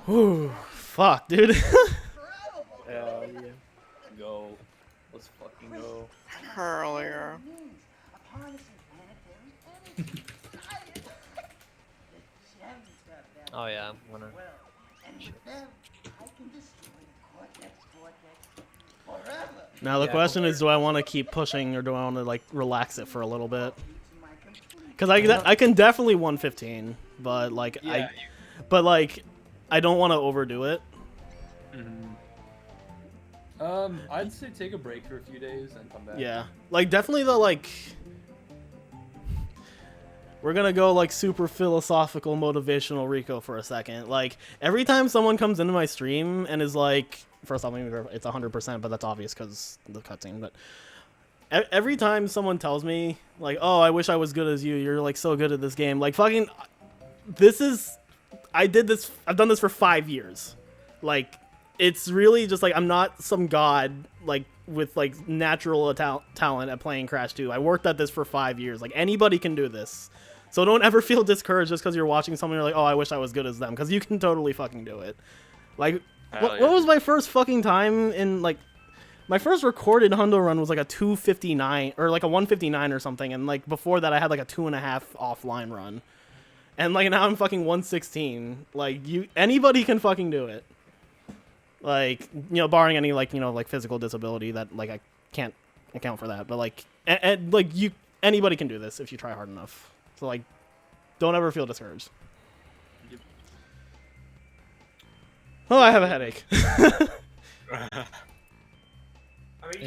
Whew, fuck, dude. Hell yeah. Go. Let's fucking go. Earlier. Oh yeah, I'm gonna. Now the Yeah, question is, do I want to keep pushing or do I want to like relax it for a little bit? Because I can definitely 115, but like Yeah. I don't want to overdo it. I'd say take a break for a few days and come back. Yeah, like definitely the like. We're gonna go like super philosophical, motivational Riko for a second. Like every time someone comes into my stream and is like, first off, it's 100%, but that's obvious because the cutscene. But every time someone tells me like, "Oh, I wish I was good as you. You're like so good at this game." Like fucking, I've done this for 5 years. Like, it's really just like I'm not some god like with like natural talent at playing Crash 2. I worked at this for 5 years. Like anybody can do this. So don't ever feel discouraged just because you're watching someone and you're like, oh, I wish I was good as them. Because you can totally fucking do it. Like, what was my first fucking time in, like, my first recorded Hundo run was like a 259, or like a 159 or something. And, like, before that I had like a 2.5 offline run. And, like, now I'm fucking 116. Like, anybody can fucking do it. Like, you know, barring any, like, you know, like, physical disability that, like, I can't account for that. But, like, anybody can do this if you try hard enough. So, like, don't ever feel discouraged. Yep. Oh, I have a headache.